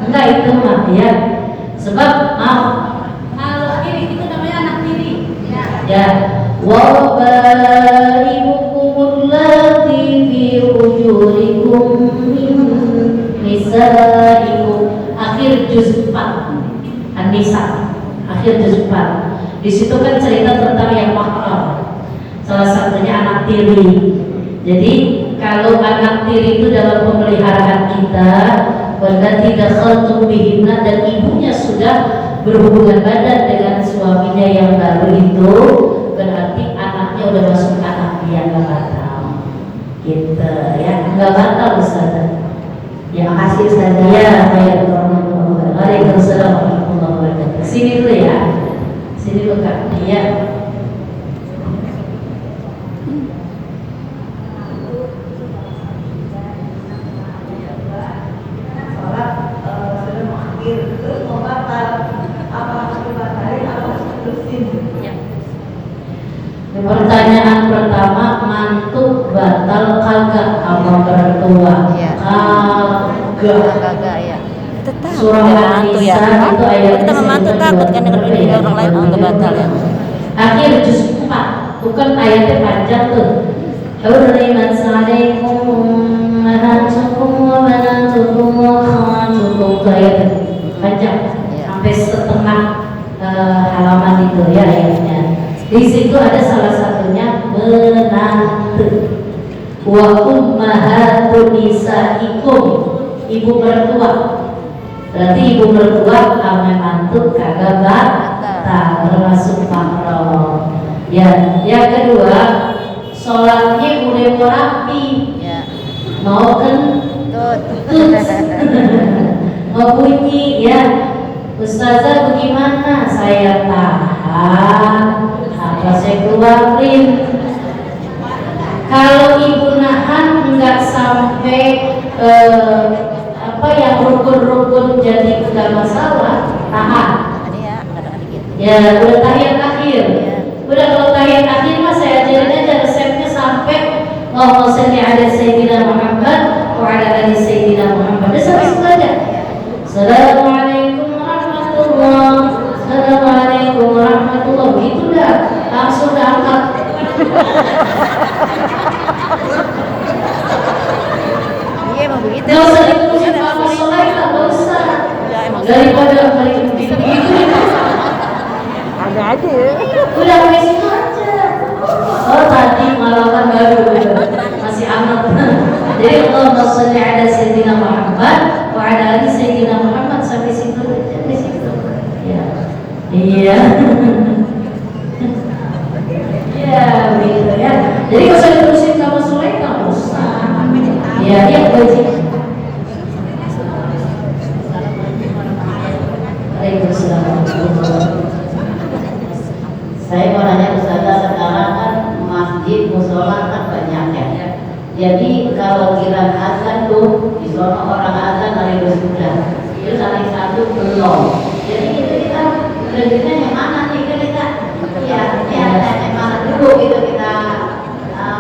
Enggak itu mah ya. Sebab maaf. Kalau ini itu namanya anak tiri. Ya, wa baibukum allati fi ujurikum min nisaikum. Akhir juz 4 An-Nisa, akhir juz 4. Di situ kan cerita tentang yang mahram. Salah satunya anak tiri. Jadi kalau anak tiri itu dalam pemeliharaan kita, berarti dakhaltum bihinna dan ibunya sudah berhubungan badan dengan suaminya yang baru itu, berarti anaknya udah masuk anak dia, nggak batal gitu ya, nggak batal Ustazah ya. Makasih Ustazah ya. Waalaikumsalam warahmatullahi wabarakatuh. Sini dulu ya, sini dulu Kak ya. Pertanyaan pertama, mantu batal kagak sama mertua? Iya. Kagak. Ya. Tetap. Surah Mantu ya. An-Nisa itu ayat Kita memantu takut kan dengan dunia orang lain nggak batal ya. Akhir juz 4. Bukan ayatnya panjang tuh. Hurrimat alaikum ummahatukum wa banatukum wa akhawatukum, ayat panjang sampai setengah halaman itu ya ayatnya. Di situ ada salah satunya menantu. Wa ummahatun nisaikum, ibu mertua. Berarti ibu mertua sama mantu kagak batal, termasuk mahram. Ya, yang kedua, sholatnya udah mau rapi, mau kentut, mau bunyi ya. Ustazah bagaimana? Saya tahan HP maka saya keluarin. Kalau ibu nahan nggak sampai apa yang rukun-rukun jadi nggak masalah, tahan. Ini ya, ada dikit. Ya udah tahiyat akhir. Udah kalau tahiyat akhir mas saya ajarin aja resepnya sampai Allahumma sholli ala sayyidina Muhammad wa ala ali sayyidina Muhammad. Udah sampai situ aja. Assalamualaikum warahmatullahi wabarakatuh. Assalamualaikum warahmatullahi wabarakatuh. Itu dah langsung dah angkat. Iya emang begitu. Gak usah diterusin sama sholat, gak usah. Ya emang Daripada gitu. ada aja ya. Udah sampai situ aja. Oh tadi malah kan baru masih amat. Jadi Allahumma sholli ala sayyidina Muhammad wa ala ali sayyidina Muhammad sampai situ aja, sampai situ. Ya. Iya. Ya gitu ya. Jadi nggak usah diterusin kamu soleh, nggak usah. Iya iya wajib. Waalaikumsalam. Saya mau nanya Ustazah, sekarang kan masjid, musola kan banyak ya. Jadi kalau kira azan tuh di sana orang azan dari sudah, itu saling satu belum. Jadi itu kita belajarnya yang mana nih kita? Ya, yang mana dulu gitu kita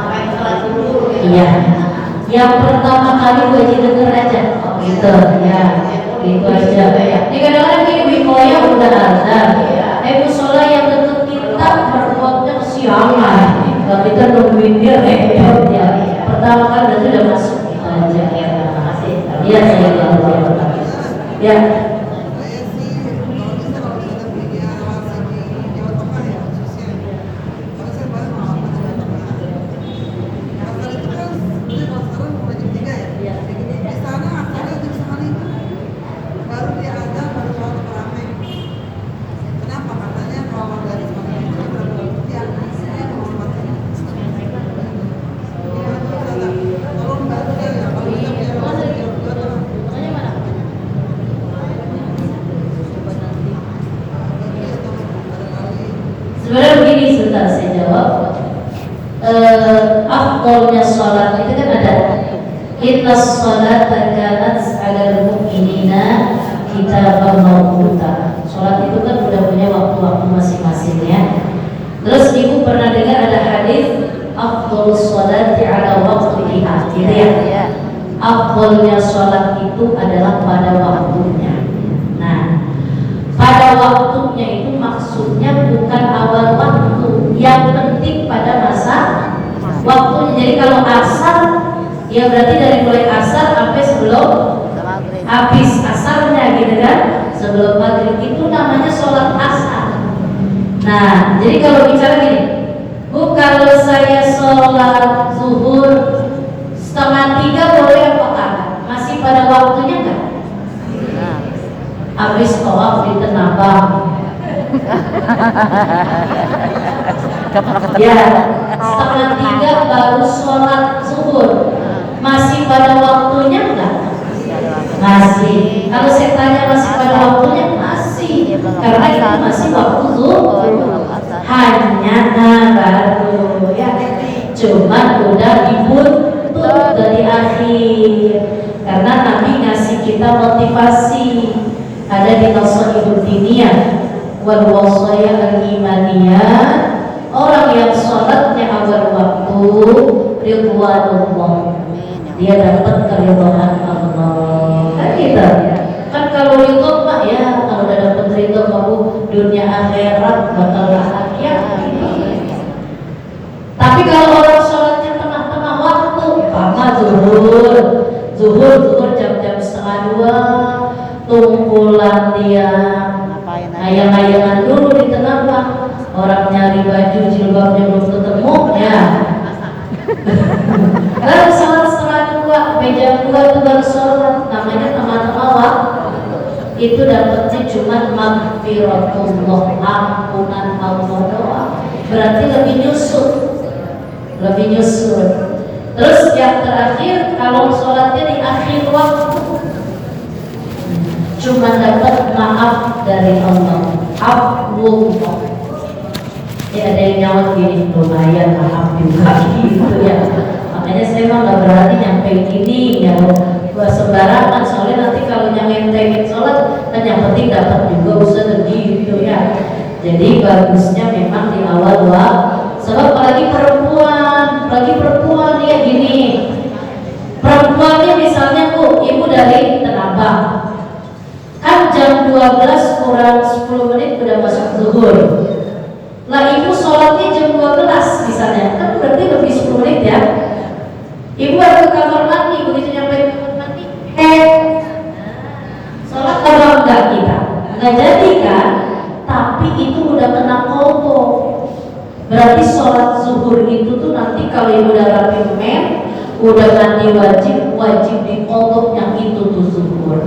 main sholat dulu. Gitu. Iya. Yang pertama kali wajib denger aja. Oh, gitu ya. Gitu aja. Ini kadang-kadang gini Wikoya udah ada. Musola yang deket kita berbuatnya kesiangan. Kalau kita nungguin dia repot ya. Pertama kali berarti udah masuk gitu aja. Ya, terima kasih. Iya saya ya. Sebenarnya begini, sebentar saya jawab. Afdolnya sholat itu kan ada. Inna sholat kanat ala mu'minina kitaban mawquta. Sholat itu kan udah punya waktu-waktu masing-masing ya. Terus ibu pernah dengar ada hadis afdolus sholati ala waqtiha, gitu ya. Afdolnya sholat itu adalah pada waktunya. Nah, pada waktunya itu maksudnya bukan awal waktu, yang penting pada masa waktunya. Jadi kalau asar, ya berarti dari mulai asar sampai sebelum habis asarnya gitu kan, sebelum maghrib itu namanya sholat asar. Nah, jadi kalau bicara gini, Bu kalau saya sholat zuhur 2:30 boleh apa kagak? Masih pada waktunya nggak? Habis tawaf di Tenabang. Ya, 2:30 baru sholat zuhur. Masih pada waktunya enggak? Masih. Kalau saya tanya masih pada waktunya, masih. Karena itu masih waktu zuhur. Hanya baru ya. Cuma udah dibutuh dari akhir. Karena Nabi ngasih kita motivasi. Ada di Nasaihul Diniyah wal Wasaya al-Imaniyah, orang yang sholatnya awal waktu ridwanullah, dia dapat keridhaan Allah. Kan gitu. Kan kalau ridho Pak ya, kalau udah dapat ridho kamu dunia akhirat bakal bahagia. Tapi kalau orang sholatnya tengah-tengah waktu, maka zuhur jam-jam 1:30, tumpulan dia ayang-ayangan dulu di Tenabang, orang nyari baju jilbabnya belum ketemu ya. Lalu sholat 1:30, meja 2 itu baru sholat, namanya tengah-tengah waktu. Itu dapatnya cuma maghfiratullah, ampunan Allah doang. Berarti lebih nyusul. Terus yang terakhir, kalau sholatnya di akhir waktu, cuma dapat maaf dari Allah, Allah. Ya ada yang nyaut gini, lumayan maaf juga gitu ya. Makanya saya mah nggak berani nyampe gini ya, gua sembarangan soalnya nanti kalau nyampe sholat kan yang penting dapat juga usaha gitu ya. Jadi bagusnya memang di awal sebab apalagi perempuan ya gini. Perempuannya misalnya Bu, ibu dari Tanabang, kan jam 12 kurang 10 menit udah masuk zuhur. Lah ibu sholatnya jam 12 misalnya, kan berarti lebih 10 menit ya. Ibu harus ke kamar mandi, begitu nyampe kamar mandi, sholat apa enggak kita? Enggak jadi kan? Tapi itu udah kena qadha. Berarti sholat zuhur itu tuh nanti kalau ibu udah rapi udah mandi wajib di qadha yang itu tuh zuhur.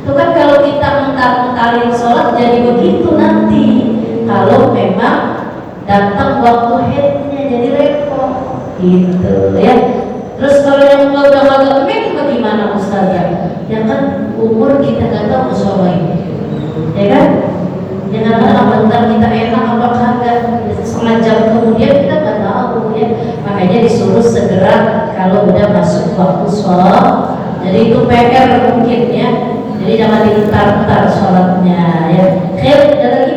Itu kan kalau kita mentar-mentarin sholat jadi begitu nanti. Kalau memang datang waktu haidnya jadi repot gitu ya. Terus kalau yang udah agak emek bagaimana Ustazah? Ya kan umur kita nggak tahu musola ini, ya kan? Jangan ada bentar kita enak apa kagak, setengah jam kemudian kita nggak tahu ya. Makanya disuruh segera kalau udah masuk waktu sholat. Jadi itu PR mungkin ya. Jadi jangan diputar-putar sholatnya ya. Khair, ada lagi?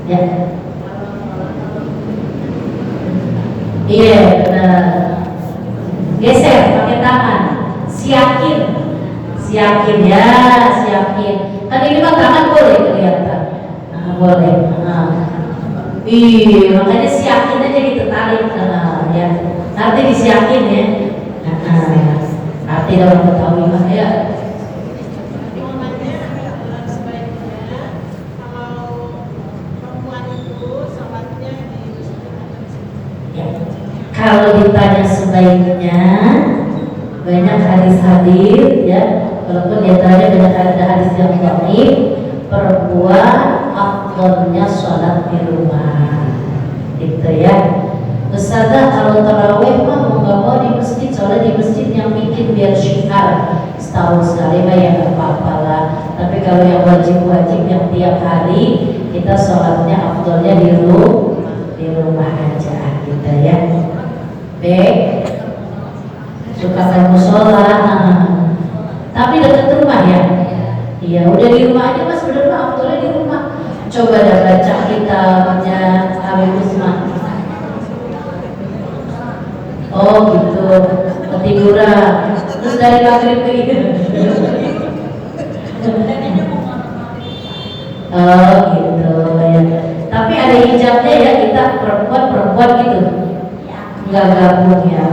Ya. Iya benar. Geser pakai tangan. Siapin ya, siapin. Kan ini mah tangan boleh kelihatan. Nah, boleh. Nah. Iya, makanya siapin aja ditarik. Ya. Nanti disiapin ya. Nanti dalam Betawi mah ya. Kalau ditanya sebaiknya banyak hadis-hadis ya, walaupun diantaranya banyak ada hadis yang dhaif, perempuan afdalnya sholat di rumah gitu ya. Ustazah kalau tarawih mah mau nggak mau di masjid, soalnya di masjid yang bikin biar syiar setahun sekali mah ya nggak apa-apa lah. Tapi kalau yang wajib-wajib yang tiap hari kita sholatnya afdalnya di rumah aja gitu ya. Suka ke musola, tapi dekat rumah ya. Iya, udah di rumah aja mas, bener mah afdolnya di rumah. Coba dah baca kitabnya Habib Usman. Oh gitu, ketiduran. Terus dari maghrib ke ini. Oh gitu ya. Tapi ada hijabnya ya, kita perempuan gitu. Nggak gabung ya.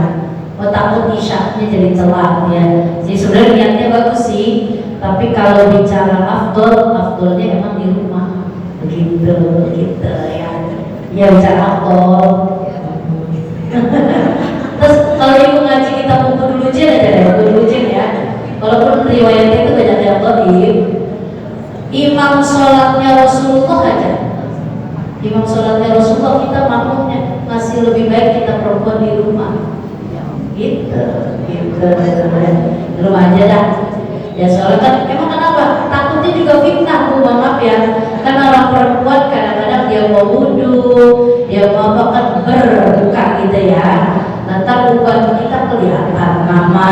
Oh takut isyaknya jadi telat ya. Jadi sebenarnya niatnya bagus sih, tapi kalau bicara afdolnya emang di rumah begitu ya. Ya bicara afdol. Terus kalau ibu ngaji kita buku dulu aja ya, buku dulu ya. Walaupun riwayatnya itu banyak yang dhaif, imam sholatnya Rasulullah aja. Imam sholatnya Rasulullah kita makmumnya masih lebih baik kita perempuan di rumah. Gitu di rumah aja dah ya, soalnya kan emang kenapa takutnya juga fitnah Bu, maaf ya, karena orang perempuan kadang-kadang dia mau wudhu, dia mau apa kan berbuka gitu ya, nanti uban kita kelihatan mama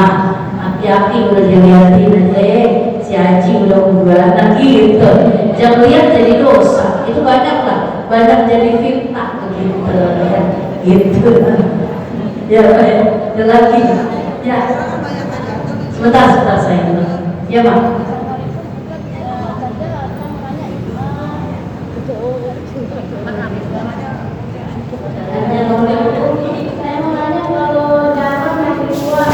hati-hati udah dilihatin aja si Haji udah wudhuan gitu, jangan lihat jadi dosa, itu banyak jadi fitnah begitu ya gitu. Ya, ada lagi. Ya, sebentar saya. Ya, Pak. Saya mau nanya kalau darah masih keluar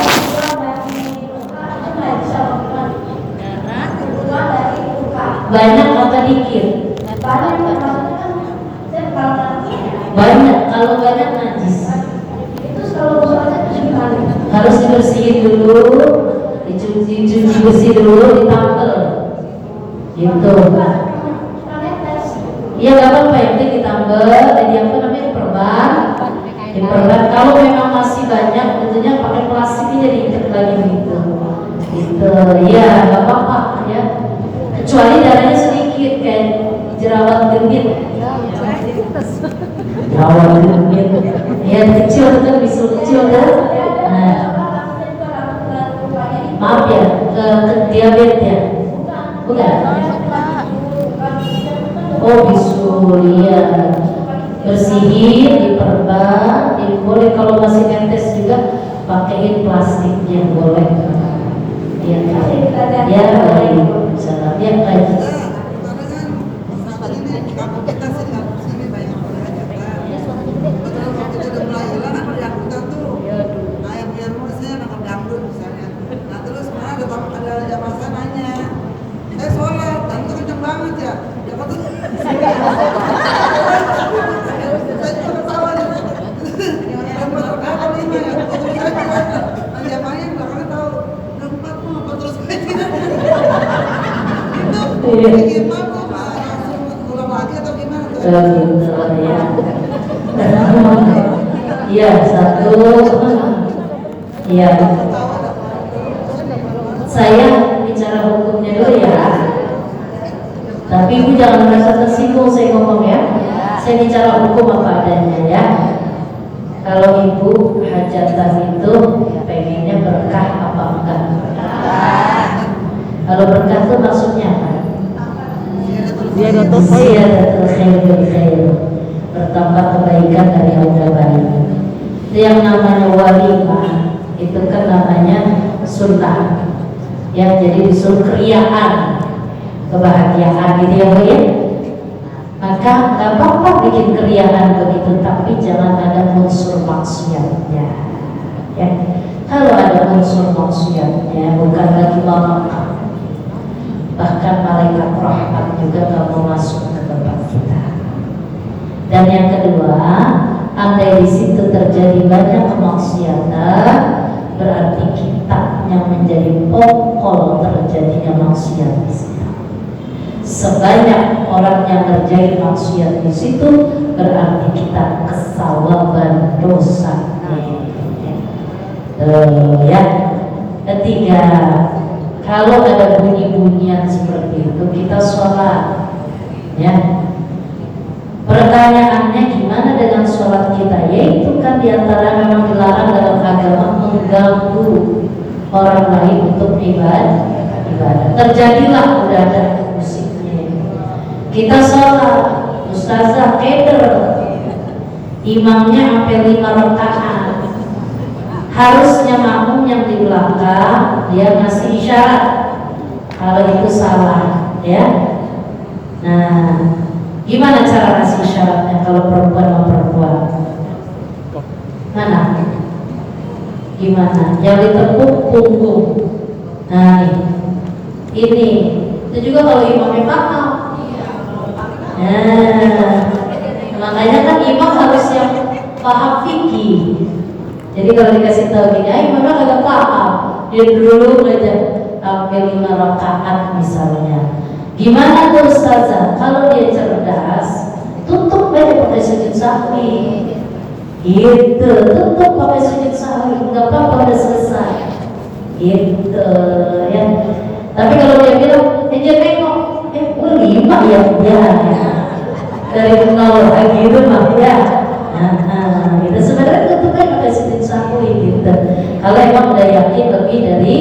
dari luka. Banyak apa dikit? Banyak, kalau banyak najis. Harus dibersihin dulu, dicuci bersih dulu, ditampel gitu. Iya gak apa-apa, yang penting ditambel, jadi apa namanya diperban. Kalau memang masih banyak, tentunya pakai plastik jadi ikat lagi gitu. Iya gak apa-apa ya. Kecuali darahnya sedikit kayak jerawat gendit. Lawan duit. Ya kecil kan, bisul kecil kan. Nah, maaf ya, ke diabetes ya. Bukan. Oh bisul ya. Bersihin, diperban, boleh kalau masih netes juga pakaiin plastiknya boleh. Ya, ya baik. Salam ya baik. Iya satu. Iya. Saya bicara hukumnya dulu ya. Tapi ibu jangan merasa tersinggung saya ngomong ya. Saya bicara hukum apa adanya ya. Kalau ibu hajatan itu pengennya berkah apa enggak? Kalau berkah itu maksudnya apa? Ziyadatul khair, bertambah kebaikan dari harga baik. Itu yang namanya walimah, itu kan namanya sunnah. Ya, jadi disuruh keriaan, kebahagiaan gitu ya Bu ya. Maka nggak apa-apa bikin keriaan begitu, tapi jangan ada unsur maksiatnya. Ya, kalau ada unsur maksiatnya bukan lagi makan. Bahkan malaikat rahmat juga gak mau masuk ke tempat kita. Dan yang kedua, andai di situ terjadi banyak kemaksiatan, berarti kita yang menjadi pokok terjadinya maksiat di situ. Sebanyak orang yang terjadi maksiat di situ, berarti kita kesawaban dosa. Ya. Ketiga, kalau ada bunyi-bunyian seperti itu kita sholat ya. Pertanyaannya gimana dengan sholat kita? Yaitu kan diantara memang dilarang dalam agama mengganggu orang lain untuk ibadah. Terjadilah udah ada musiknya. Kita sholat, ustazah keder, imamnya sampai 5 rakaat. Harusnya makmum yang di belakang dia ngasih isyarat kalau itu salah ya. Nah, gimana cara ngasih isyaratnya kalau perempuan sama perempuan? Mana? Gimana? Yang ditepuk punggung. Nah ini itu juga kalau imamnya paham. Nah, makanya kan imam harus yang paham fikih. Jadi kalau dikasih tahu gini, memang agak paham. Dia dulu aja sampai 5 rakaat misalnya. Gimana tuh ustazah? Kalau dia cerdas, tutup aja pakai sujud sahwi. Gitu, tutup pakai sujud sahwi. Enggak apa-apa udah selesai. Gitu ya. Tapi kalau dia bilang, dia nengok, 5 ya, dari 0 gitu mah ya. Gitu sebenarnya tutup aja pakai sujud sahwi gitu. Kalau emang udah yakin lebih dari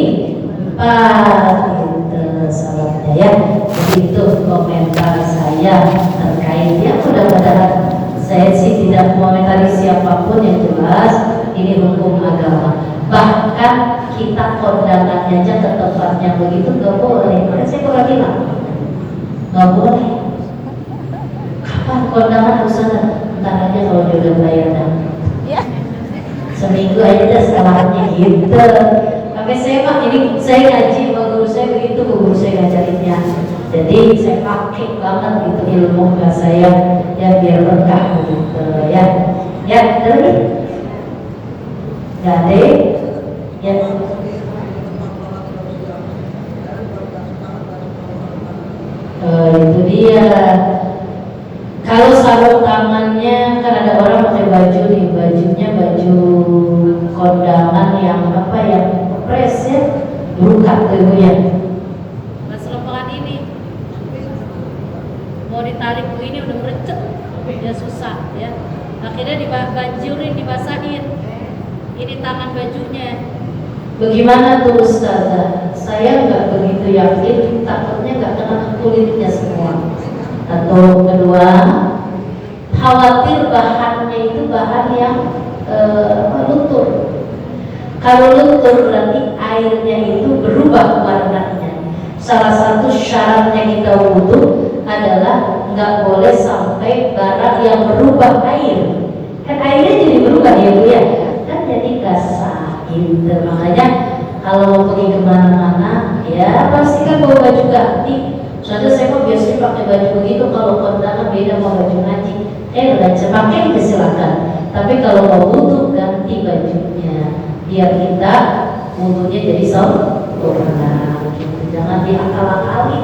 4 gitu salatnya ya. Jadi itu komentar saya terkait ya. Mudah-mudahan saya sih tidak mengomentari siapapun, yang jelas ini hukum agama. Bahkan kita kondangannya aja ke tempatnya begitu nggak boleh. Makanya saya pernah bilang nggak boleh. Kapan kondangan harus ada? Ntar aja kalau dia udah bayar dah. Seminggu aja dah setelahnya gitu. Sampai saya pak, ini saya ngaji sama guru saya begitu, guru saya ngajarinnya. Jadi saya pakai banget gitu ilmu nggak saya ya biar berkah gitu ya. Ya, ada lagi? Nggak ada? Ya. Itu dia. Kalau sarung tangannya kan ada orang pakai baju nih, bajunya baju kondangan yang apa yang press ya, buka tuh ya. Mas lepakan ini mau ditarik ini udah merecet, dia susah ya. Akhirnya dibanjurin, dibasahin. Ini tangan bajunya. Bagaimana tuh Ustazah? Saya nggak begitu yakin, takutnya nggak kena kulitnya semua. Atau kedua, khawatir bahannya itu bahan yang luntur. Kalau luntur berarti airnya itu berubah warnanya. Salah satu syaratnya kita wudu adalah nggak boleh sampai barang yang berubah air. Kan airnya jadi berubah ya Bu ya, kan jadi basah gitu. Makanya kalau mau pergi kemana-mana ya pastikan bawa baju ganti. Soalnya saya mah biasanya pakai baju begitu kalau kondangan beda sama baju ngaji. Udah pakai silakan. Tapi kalau mau wudu ganti bajunya biar kita wudunya jadi sempurna. Jangan diakal-akali.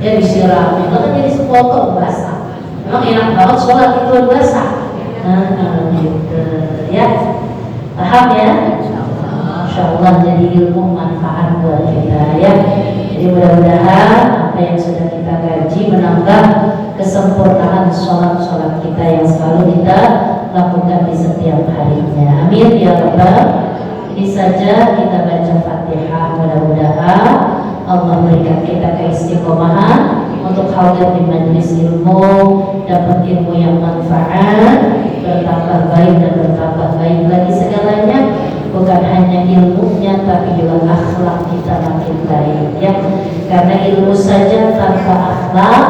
Ya disiram, itu kan jadi sepotong basah. Memang enak banget sholat itu basah. Gitu ya. Paham ya? Insya Allah jadi ilmu manfaat buat kita ya. Jadi mudah-mudahan apa yang sudah kita kaji menambah kesempurnaan sholat-sholat kita yang selalu kita lakukan di setiap harinya. Amin ya Rabbal. Ini saja kita baca Fatihah. Mudah-mudahan Allah berikan kita keistiqomahan untuk hadir di majelis ilmu, dapat ilmu yang manfaat, bertambah baik dan bertambah baik lagi segalanya. Bukan hanya ilmunya tapi juga akhlak kita makin baik ya. Karena ilmu saja tanpa akhlak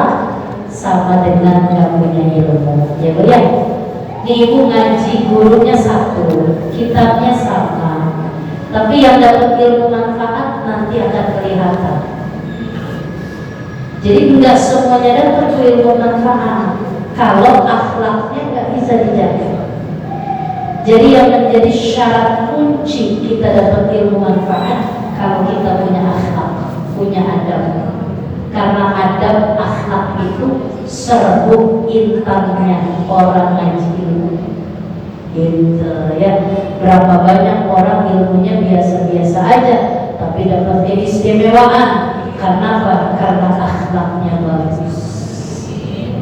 sama dengan nggak punya ilmu ya Bu ya. Ibu ngaji gurunya satu, kitabnya sama, tapi yang dapat ilmu manfaat nanti akan kelihatan. Jadi enggak semuanya dapat ilmu manfaat kalau akhlaknya nggak bisa dijaga. Jadi yang menjadi syarat kunci kita dapat ilmu manfaat kalau kita punya akhlak, punya adab. Karena adab akhlak itu serbuk intannya orang ngaji ilmu. Gitu ya. Berapa banyak orang ilmunya biasa-biasa aja, tapi dapat keistimewaan. Karena apa? Karena akhlaknya bagus.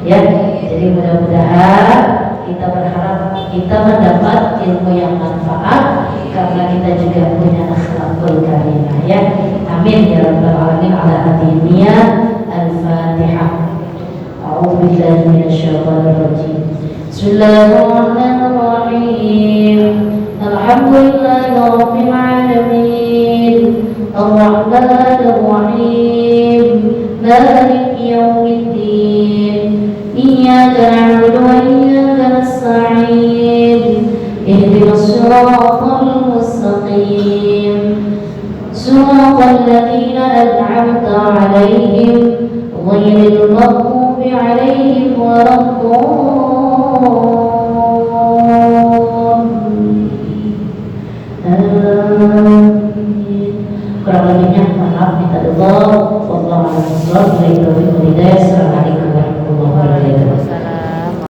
Ya, jadi mudah-mudahan kita berharap kita mendapat ilmu yang manfaat karena kita juga punya akhlakul karimah ya. Amin ya rabbal alamin. Ala hadiniya al-Fatihah. A'udzu billahi minasyaitonir rajim. Bismillahirrahmanirrahim. Alhamdulillahi rabbil alamin. Ar-Rahmanir Rahim. Maliki yaumiddin. Iyyaka na'budu wa iyyaka nasta'in. Ihdinas siratal mustaqim. Siratal ladzina an'amta 'alaihim ghairil maghdubi 'alaihim waladdallin. Kurang lebihnya maaf minta doa. Wallahu a'lam bishawab. Assalamualaikum warahmatullahi wabarakatuh.